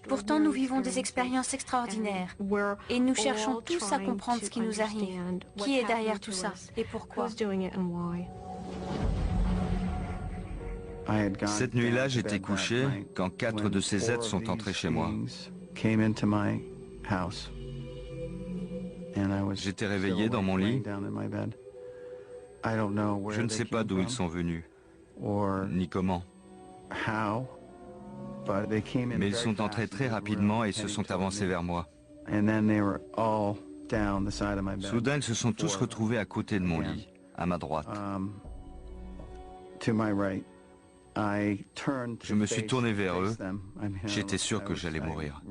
G: Pourtant, nous vivons des expériences extraordinaires. Et nous cherchons tous à comprendre ce qui nous arrive. Qui est derrière tout ça et pourquoi?
C: Cette nuit-là, j'étais couché quand 4 de ces êtres sont entrés chez moi. J'étais réveillé dans mon lit. Je ne sais pas d'où ils sont venus, ni comment. Mais ils sont entrés très rapidement et se sont avancés vers moi. Soudain, ils se sont tous retrouvés à côté de mon lit, à ma droite. Je me suis tourné vers eux. J'étais sûr que j'allais mourir.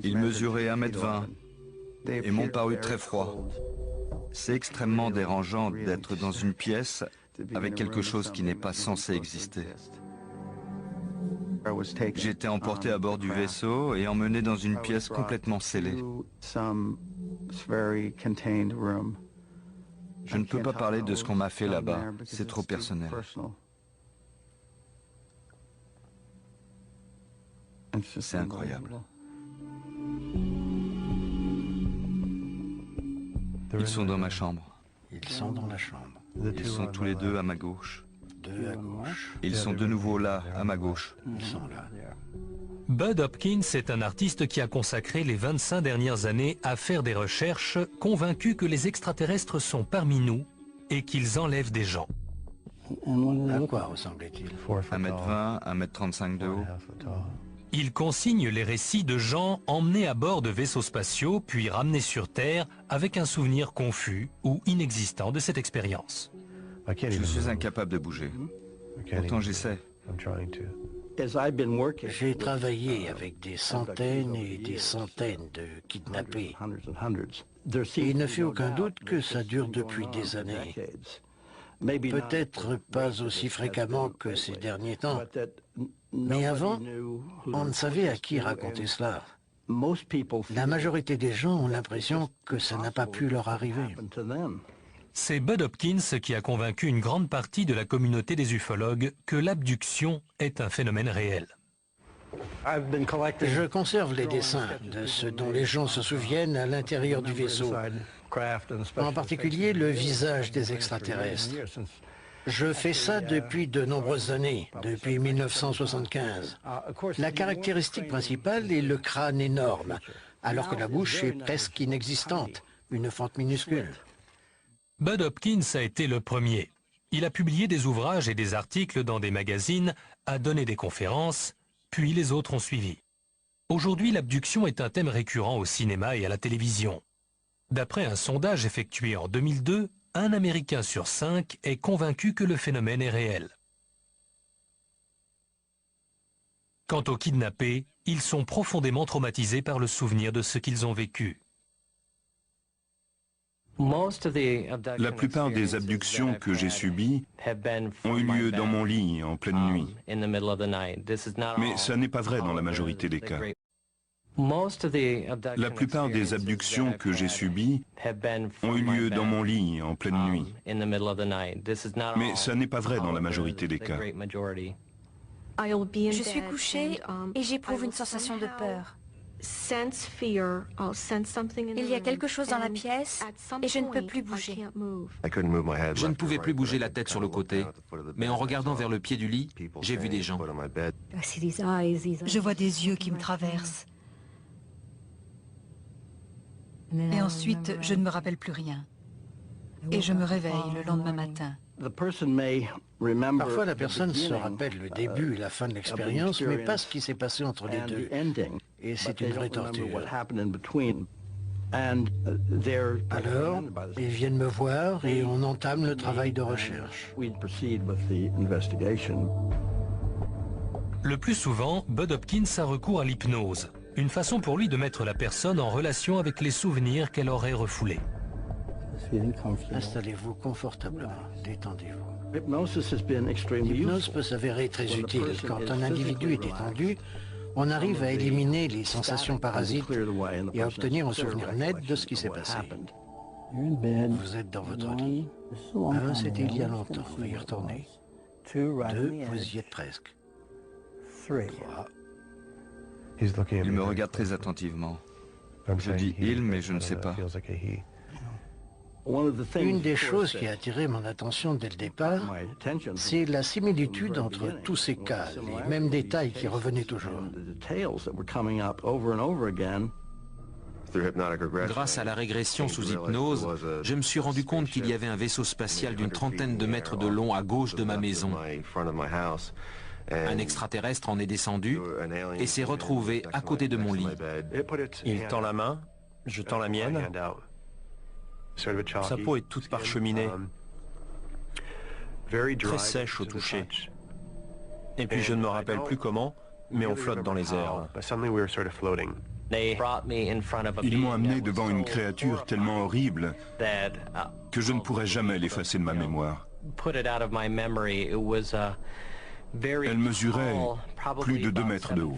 C: Ils mesuraient 1,20 m et m'ont paru très froids. C'est extrêmement dérangeant d'être dans une pièce avec quelque chose qui n'est pas censé exister. J'ai été emporté à bord du vaisseau et emmené dans une pièce complètement scellée. Je ne peux pas parler de ce qu'on m'a fait là-bas, c'est trop personnel. C'est incroyable. Ils sont dans ma chambre.
A: Ils sont dans la chambre.
C: Ils sont tous les deux à ma gauche.
A: Deux à gauche.
C: Ils sont de nouveau là, à ma gauche.
A: Ils sont là.
B: Bud Hopkins est un artiste qui a consacré les 25 dernières années à faire des recherches, convaincu que les extraterrestres sont parmi nous et qu'ils enlèvent des gens.
A: À quoi ressemblait-il?
C: 1,20 m, 1,35 m de haut.
B: Il consigne les récits de gens emmenés à bord de vaisseaux spatiaux puis ramenés sur Terre avec un souvenir confus ou inexistant de cette expérience.
C: Je suis incapable de bouger. Pourtant j'essaie.
A: J'ai travaillé avec des centaines et des centaines de kidnappés. Et il ne fait aucun doute que ça dure depuis des années. Peut-être pas aussi fréquemment que ces derniers temps. Mais avant, on ne savait à qui raconter cela. La majorité des gens ont l'impression que ça n'a pas pu leur arriver.
B: C'est Bud Hopkins qui a convaincu une grande partie de la communauté des ufologues que l'abduction est un phénomène réel.
A: Je conserve les dessins de ce dont les gens se souviennent à l'intérieur du vaisseau, en particulier le visage des extraterrestres. Je fais ça depuis de nombreuses années, depuis 1975. La caractéristique principale est le crâne énorme, alors que la bouche est presque inexistante, une fente minuscule.
B: Bud Hopkins a été le premier. Il a publié des ouvrages et des articles dans des magazines, a donné des conférences, puis les autres ont suivi. Aujourd'hui, l'abduction est un thème récurrent au cinéma et à la télévision. D'après un sondage effectué en 2002, un Américain sur 5 est convaincu que le phénomène est réel. Quant aux kidnappés, ils sont profondément traumatisés par le souvenir de ce qu'ils ont vécu.
F: La plupart des abductions que j'ai subies ont eu lieu dans mon lit en pleine nuit. Mais ça n'est pas vrai dans la majorité des cas. La plupart des abductions que j'ai subies ont eu lieu dans mon lit en pleine nuit. Mais ça n'est pas vrai dans la majorité des cas.
G: Je suis couchée et j'éprouve une sensation de peur. Il y a quelque chose dans la pièce et je ne peux plus bouger.
D: Je ne pouvais plus bouger la tête sur le côté, mais en regardant vers le pied du lit, j'ai vu des gens.
N: Je vois des yeux qui me traversent. Et ensuite, je ne me rappelle plus rien. Et je me réveille le lendemain matin.
A: Parfois, la personne se rappelle le début et la fin de l'expérience, mais pas ce qui s'est passé entre les deux. Et c'est une vraie torture. Alors, ils viennent me voir et on entame le travail de recherche.
B: Le plus souvent, Bud Hopkins a recours à l'hypnose, une façon pour lui de mettre la personne en relation avec les souvenirs qu'elle aurait refoulés.
A: Installez-vous confortablement, détendez-vous. L'hypnose peut s'avérer très utile. Quand un individu est détendu, on arrive à éliminer les sensations parasites et à obtenir un souvenir net de ce qui s'est passé. Vous êtes dans votre lit. 1, c'était il y a longtemps, veuillez retourner. 2, vous y êtes presque. 3.
C: Il me regarde très attentivement. Je dis « il », mais je ne sais pas.
A: Une des choses qui a attiré mon attention dès le départ, c'est la similitude entre tous ces cas, les mêmes détails qui revenaient toujours.
D: Grâce à la régression sous hypnose, je me suis rendu compte qu'il y avait un vaisseau spatial d'une trentaine de mètres de long à gauche de ma maison. Un extraterrestre en est descendu et s'est retrouvé à côté de mon lit.
E: Il tend la main, je tends la mienne. Sa peau est toute parcheminée, très sèche au toucher. Et puis je ne me rappelle plus comment, mais on flotte dans les airs.
F: Ils m'ont amené devant une créature tellement horrible que je ne pourrai jamais l'effacer de ma mémoire. Elle mesurait plus de 2 mètres de haut.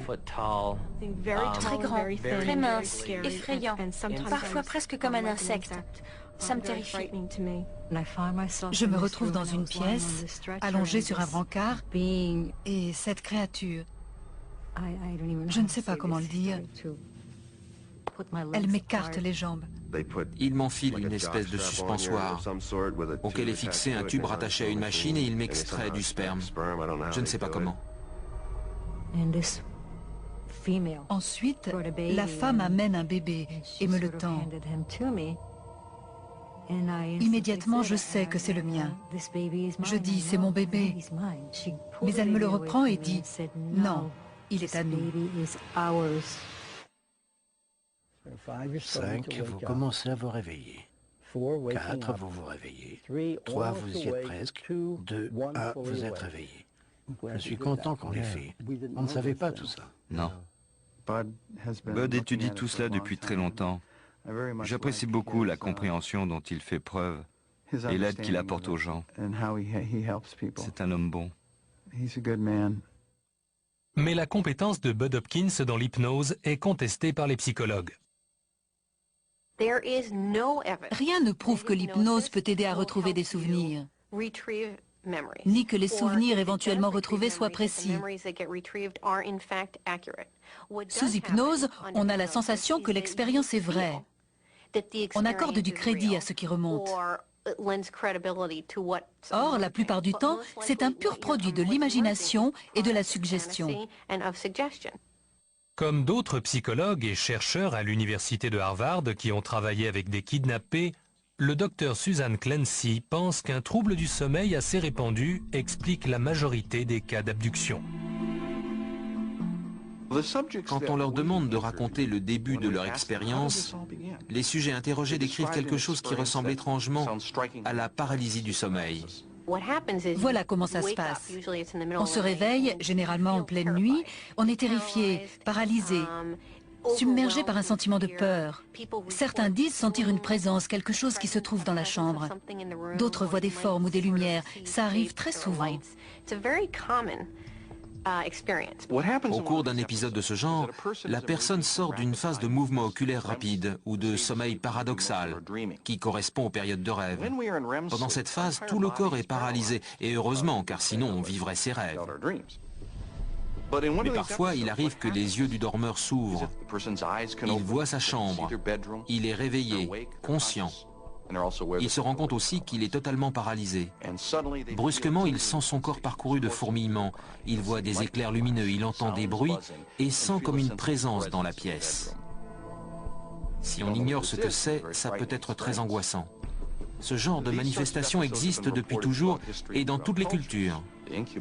G: Très grand, très mince, effrayant, parfois presque comme un insecte. Ça me terrifie.
N: Je me retrouve dans une pièce, allongée sur un brancard, et cette créature, je ne sais pas comment le dire, elle m'écarte les jambes.
D: Il m'enfile une espèce de suspensoire auquel est fixé un tube rattaché à une machine et il m'extrait du sperme. Je ne sais pas comment.
N: Ensuite, la femme amène un bébé et me le tend. Immédiatement, je sais que c'est le mien. Je dis, c'est mon bébé. Mais elle me le reprend et dit, non, il est à nous.
A: 5, vous commencez à vous réveiller. 4, vous vous réveillez. 3, vous y êtes presque. 2, 1, vous êtes réveillé. Je suis content qu'on l'ait fait. On ne savait pas tout ça.
C: Non. Bud étudie tout cela depuis très longtemps. J'apprécie beaucoup la compréhension dont il fait preuve et l'aide qu'il apporte aux gens. C'est un homme bon.
B: Mais la compétence de Bud Hopkins dans l'hypnose est contestée par les psychologues.
N: Rien ne prouve que l'hypnose peut aider à retrouver des souvenirs, ni que les souvenirs éventuellement retrouvés soient précis. Sous hypnose, on a la sensation que l'expérience est vraie. On accorde du crédit à ce qui remonte. Or, la plupart du temps, c'est un pur produit de l'imagination et de la suggestion.
B: Comme d'autres psychologues et chercheurs à l'université de Harvard qui ont travaillé avec des kidnappés, le docteur Susan Clancy pense qu'un trouble du sommeil assez répandu explique la majorité des cas d'abduction.
D: Quand on leur demande de raconter le début de leur expérience, les sujets interrogés décrivent quelque chose qui ressemble étrangement à la paralysie du sommeil.
N: Voilà comment ça se passe. On se réveille, généralement en pleine nuit, on est terrifié, paralysé, submergé par un sentiment de peur. Certains disent sentir une présence, quelque chose qui se trouve dans la chambre. D'autres voient des formes ou des lumières. Ça arrive très souvent.
D: Au cours d'un épisode de ce genre, la personne sort d'une phase de mouvement oculaire rapide ou de sommeil paradoxal, qui correspond aux périodes de rêve. Pendant cette phase, tout le corps est paralysé, et heureusement, car sinon on vivrait ses rêves. Mais parfois, il arrive que les yeux du dormeur s'ouvrent. Il voit sa chambre. Il est réveillé, conscient. Il se rend compte aussi qu'il est totalement paralysé. Brusquement, il sent son corps parcouru de fourmillements. Il voit des éclairs lumineux, il entend des bruits et sent comme une présence dans la pièce. Si on ignore ce que c'est, ça peut être très angoissant. Ce genre de manifestation existe depuis toujours et dans toutes les cultures.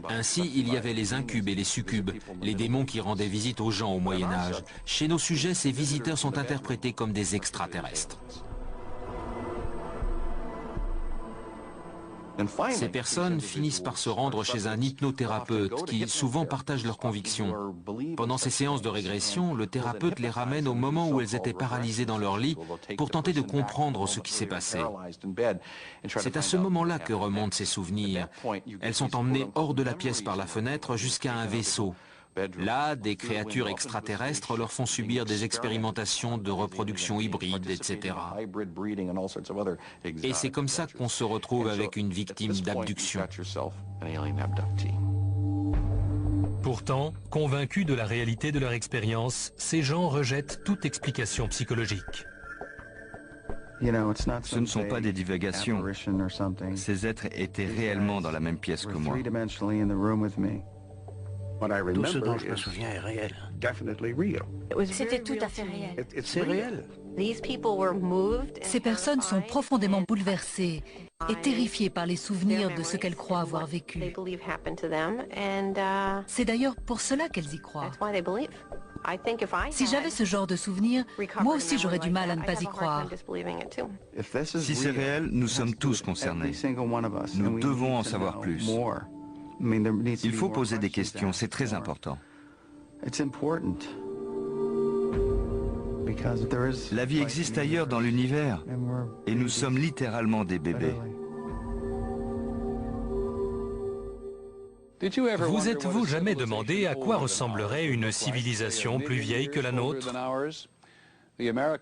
D: Ainsi, il y avait les incubes et les succubes, les démons qui rendaient visite aux gens au Moyen-Âge. Chez nos sujets, ces visiteurs sont interprétés comme des extraterrestres. Ces personnes finissent par se rendre chez un hypnothérapeute qui souvent partage leurs convictions. Pendant ces séances de régression, le thérapeute les ramène au moment où elles étaient paralysées dans leur lit pour tenter de comprendre ce qui s'est passé. C'est à ce moment-là que remontent ces souvenirs. Elles sont emmenées hors de la pièce par la fenêtre jusqu'à un vaisseau. Là, des créatures extraterrestres leur font subir des expérimentations de reproduction hybride, etc. Et c'est comme ça qu'on se retrouve avec une victime d'abduction.
B: Pourtant, convaincus de la réalité de leur expérience, ces gens rejettent toute explication psychologique.
C: Ce ne sont pas des divagations. Ces êtres étaient réellement dans la même pièce que moi.
A: Tout ce dont je me souviens est réel.
G: C'était tout à fait réel.
A: C'est réel.
N: Ces personnes sont profondément bouleversées et terrifiées par les souvenirs de ce qu'elles croient avoir vécu. C'est d'ailleurs pour cela qu'elles y croient. Si j'avais ce genre de souvenirs, moi aussi j'aurais du mal à ne pas y croire.
C: Si c'est réel, nous sommes tous concernés. Nous devons en savoir plus. Il faut poser des questions, c'est très important. La vie existe ailleurs dans l'univers et nous sommes littéralement des bébés.
B: Vous êtes-vous jamais demandé à quoi ressemblerait une civilisation plus vieille que la nôtre ?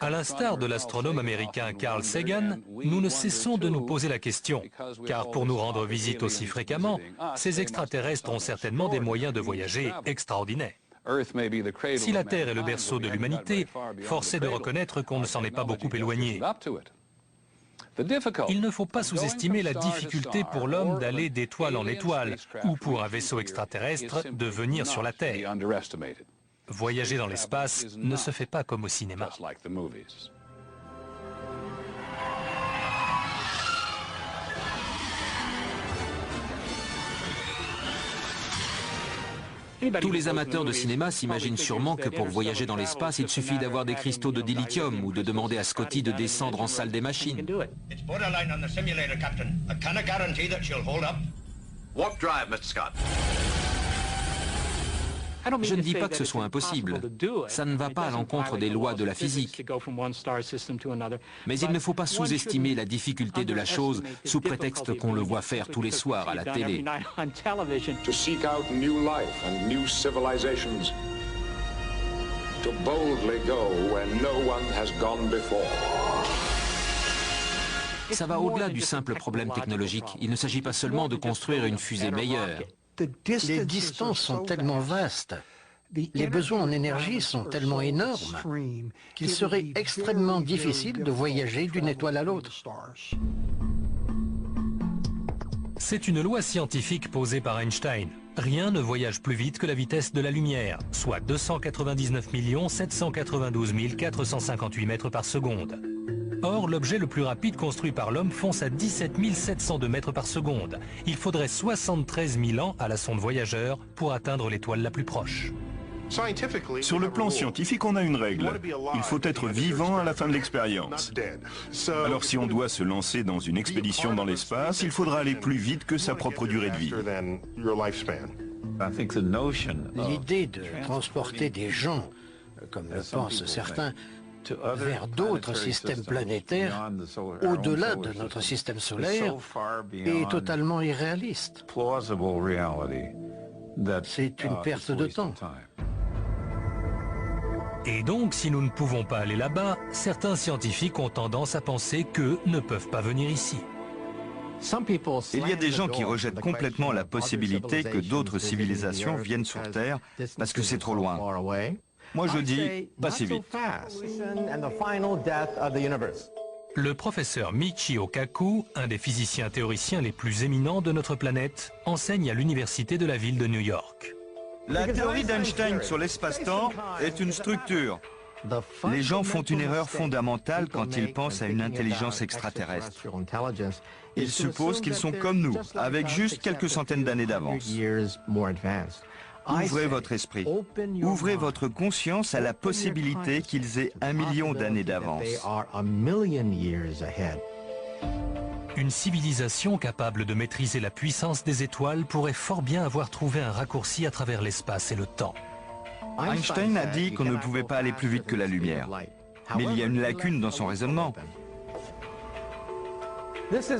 B: À l'instar de l'astronome américain Carl Sagan, nous ne cessons de nous poser la question, car pour nous rendre visite aussi fréquemment, ces extraterrestres ont certainement des moyens de voyager extraordinaires. Si la Terre est le berceau de l'humanité, force est de reconnaître qu'on ne s'en est pas beaucoup éloigné. Il ne faut pas sous-estimer la difficulté pour l'homme d'aller d'étoile en étoile, ou pour un vaisseau extraterrestre de venir sur la Terre. Voyager dans l'espace ne se fait pas comme au cinéma.
D: Tous les amateurs de cinéma s'imaginent sûrement que pour voyager dans l'espace, il suffit d'avoir des cristaux de dilithium ou de demander à Scotty de descendre en salle des machines. Je ne dis pas que ce soit impossible. Ça ne va pas à l'encontre des lois de la physique. Mais il ne faut pas sous-estimer la difficulté de la chose sous prétexte qu'on le voit faire tous les soirs à la télé.
P: To seek out new life and new civilizations. To boldly go where no one has gone before.
D: Ça va au-delà du simple problème technologique. Il ne s'agit pas seulement de construire une fusée meilleure.
A: Les distances sont tellement vastes, les besoins en énergie sont tellement énormes qu'il serait extrêmement difficile de voyager d'une étoile à l'autre.
B: C'est une loi scientifique posée par Einstein. Rien ne voyage plus vite que la vitesse de la lumière, soit 299 792 458 mètres par seconde. Or, l'objet le plus rapide construit par l'homme fonce à 17 702 mètres par seconde. Il faudrait 73 000 ans à la sonde voyageur pour atteindre l'étoile la plus proche.
F: Sur le plan scientifique, on a une règle. Il faut être vivant à la fin de l'expérience. Alors si on doit se lancer dans une expédition dans l'espace, il faudra aller plus vite que sa propre durée de vie.
A: L'idée de transporter des gens, comme le pensent certains, vers d'autres systèmes planétaires, au-delà de notre système solaire, est totalement irréaliste. C'est une perte de temps.
B: Et donc, si nous ne pouvons pas aller là-bas, certains scientifiques ont tendance à penser qu'eux ne peuvent pas venir ici.
C: Il y a des gens qui rejettent complètement la possibilité que d'autres civilisations viennent sur Terre parce que c'est trop loin. Moi je dis, pas si vite.
B: Le professeur Michio Kaku, un des physiciens théoriciens les plus éminents de notre planète, enseigne à l'université de la ville de New York.
C: La théorie d'Einstein sur l'espace-temps est une structure. Les gens font une erreur fondamentale quand ils pensent à une intelligence extraterrestre. Ils supposent qu'ils sont comme nous, avec juste quelques centaines d'années d'avance. Ouvrez votre esprit, ouvrez votre conscience à la possibilité qu'ils aient 1 million d'années d'avance.
B: Une civilisation capable de maîtriser la puissance des étoiles pourrait fort bien avoir trouvé un raccourci à travers l'espace et le temps.
C: Einstein a dit qu'on ne pouvait pas aller plus vite que la lumière. Mais il y a une lacune dans son raisonnement.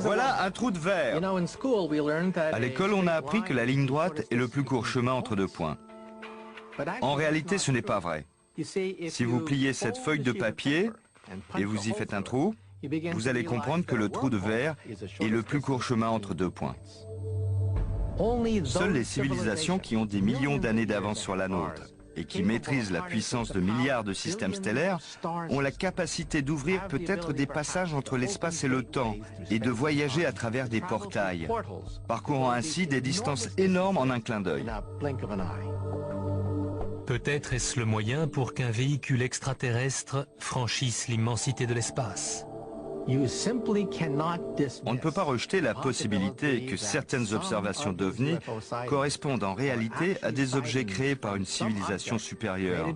C: Voilà un trou de verre. À l'école, on a appris que la ligne droite est le plus court chemin entre deux points. En réalité, ce n'est pas vrai. Si vous pliez cette feuille de papier et vous y faites un trou, vous allez comprendre que le trou de verre est le plus court chemin entre deux points. Seules les civilisations qui ont des millions d'années d'avance sur la nôtre et qui maîtrisent la puissance de milliards de systèmes stellaires ont la capacité d'ouvrir peut-être des passages entre l'espace et le temps et de voyager à travers des portails, parcourant ainsi des distances énormes en un clin d'œil.
B: Peut-être est-ce le moyen pour qu'un véhicule extraterrestre franchisse l'immensité de l'espace.
C: On ne peut pas rejeter la possibilité que certaines observations d'OVNI correspondent en réalité à des objets créés par une civilisation supérieure,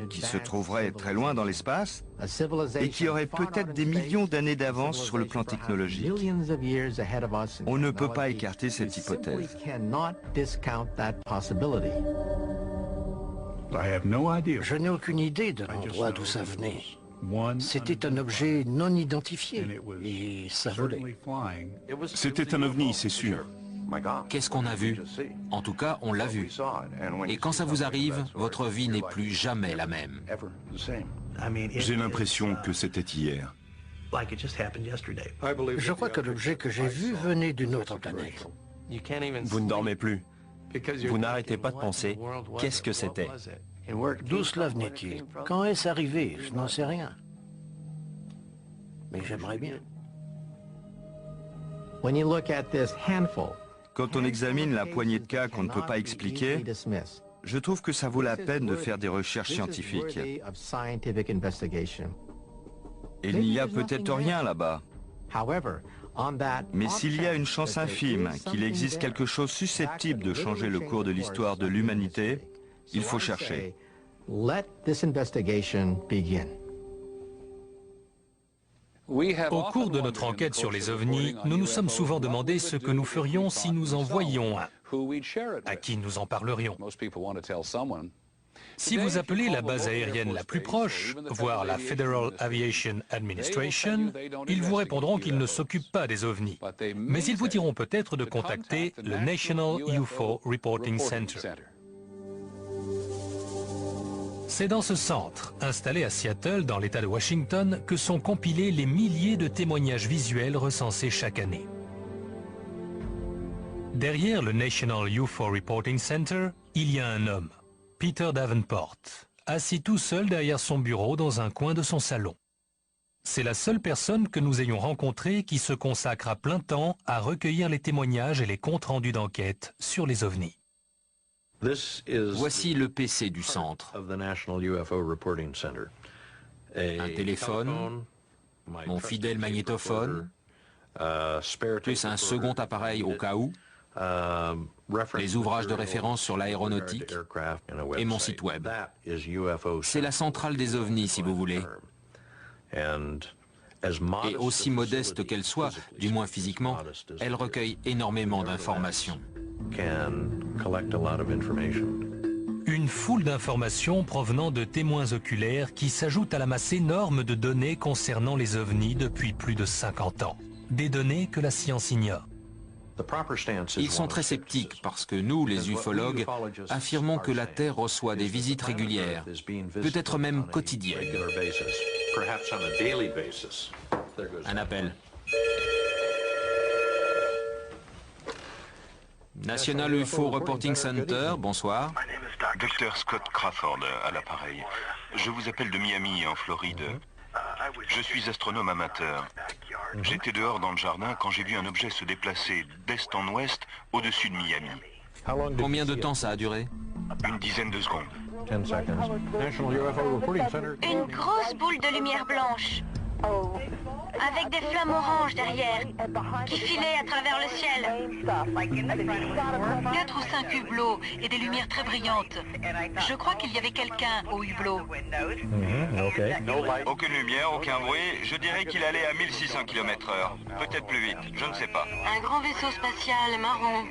C: qui se trouverait très loin dans l'espace et qui aurait peut-être des millions d'années d'avance sur le plan technologique. On ne peut pas écarter cette hypothèse.
A: Je n'ai aucune idée de l'endroit d'où ça venait. C'était un objet non identifié et ça volait.
F: C'était un ovni, c'est sûr.
D: Qu'est-ce qu'on a vu? En tout cas, on l'a vu. Et quand ça vous arrive, votre vie n'est plus jamais la même.
F: J'ai l'impression que c'était hier.
A: Je crois que l'objet que j'ai vu venait d'une autre planète.
E: Vous ne dormez plus. Vous n'arrêtez pas de penser, qu'est-ce que c'était?
A: D'où cela venait-il? Quand est-ce arrivé? Je n'en sais rien. Mais j'aimerais bien.
C: Quand on examine la poignée de cas qu'on ne peut pas expliquer, je trouve que ça vaut la peine de faire des recherches scientifiques. Il n'y a peut-être rien là-bas. Mais s'il y a une chance infime qu'il existe quelque chose susceptible de changer le cours de l'histoire de l'humanité, il faut chercher.
B: Au cours de notre enquête sur les ovnis, nous nous sommes souvent demandé ce que nous ferions si nous en voyions un. À qui nous en parlerions? Si vous appelez la base aérienne la plus proche, voire la Federal Aviation Administration, ils vous répondront qu'ils ne s'occupent pas des ovnis. Mais ils vous diront peut-être de contacter le National UFO Reporting Center. C'est dans ce centre, installé à Seattle, dans l'État de Washington, que sont compilés les milliers de témoignages visuels recensés chaque année. Derrière le National UFO Reporting Center, il y a un homme, Peter Davenport, assis tout seul derrière son bureau dans un coin de son salon. C'est la seule personne que nous ayons rencontrée qui se consacre à plein temps à recueillir les témoignages et les comptes rendus d'enquête sur les ovnis.
D: Voici le PC du centre. Un téléphone, mon fidèle magnétophone, plus un second appareil au cas où, les ouvrages de référence sur l'aéronautique et mon site web. C'est la centrale des ovnis, si vous voulez. Et aussi modeste qu'elle soit, du moins physiquement, elle recueille énormément d'informations.
B: Une foule d'informations provenant de témoins oculaires qui s'ajoutent à la masse énorme de données concernant les ovnis depuis plus de 50 ans. Des données que la science ignore.
D: Ils sont très sceptiques parce que nous, les ufologues, affirmons que la Terre reçoit des visites régulières, peut-être même quotidiennes. Un appel. National UFO Reporting Center, bonsoir.
F: Dr Scott Crawford à l'appareil. Je vous appelle de Miami, en Floride. Je suis astronome amateur. J'étais dehors dans le jardin quand j'ai vu un objet se déplacer d'est en ouest au-dessus de Miami.
D: Combien de temps ça a duré?
F: Une dizaine de secondes.
G: Une grosse boule de lumière blanche, avec des flammes oranges derrière, qui filaient à travers le ciel. 4 ou 5 hublots et des lumières très brillantes. Je crois qu'il y avait quelqu'un au hublot.
C: Aucune lumière, aucun bruit. Je dirais qu'il allait à 1600 km/h. Peut-être plus vite, je ne sais pas.
G: Un grand vaisseau spatial marron.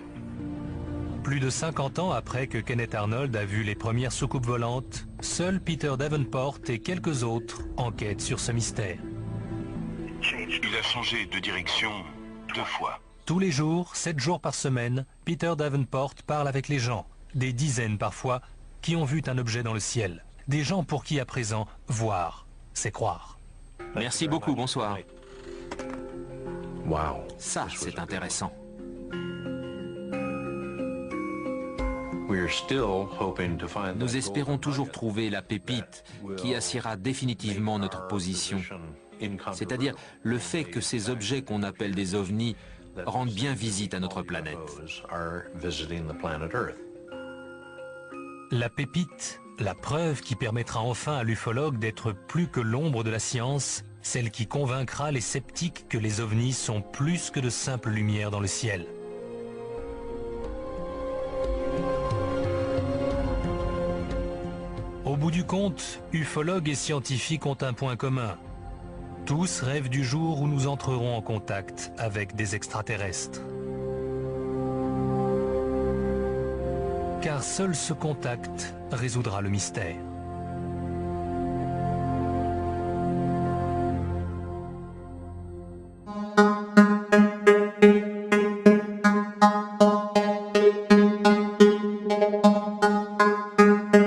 B: Plus de 50 ans après que Kenneth Arnold a vu les premières soucoupes volantes, seuls Peter Davenport et quelques autres enquêtent sur ce mystère.
F: Il a changé de direction 2 fois.
B: Tous les jours, 7 jours par semaine, Peter Davenport parle avec les gens, des dizaines parfois, qui ont vu un objet dans le ciel. Des gens pour qui à présent, voir, c'est croire.
D: Merci beaucoup, bonsoir. Wow, ça c'est intéressant. Nous espérons toujours trouver la pépite qui assiera définitivement notre position. C'est-à-dire le fait que ces objets qu'on appelle des ovnis rendent bien visite à notre planète.
B: La pépite, la preuve qui permettra enfin à l'ufologue d'être plus que l'ombre de la science, celle qui convaincra les sceptiques que les ovnis sont plus que de simples lumières dans le ciel. Au bout du compte, ufologues et scientifiques ont un point commun. Tous rêvent du jour où nous entrerons en contact avec des extraterrestres. Car seul ce contact résoudra le mystère.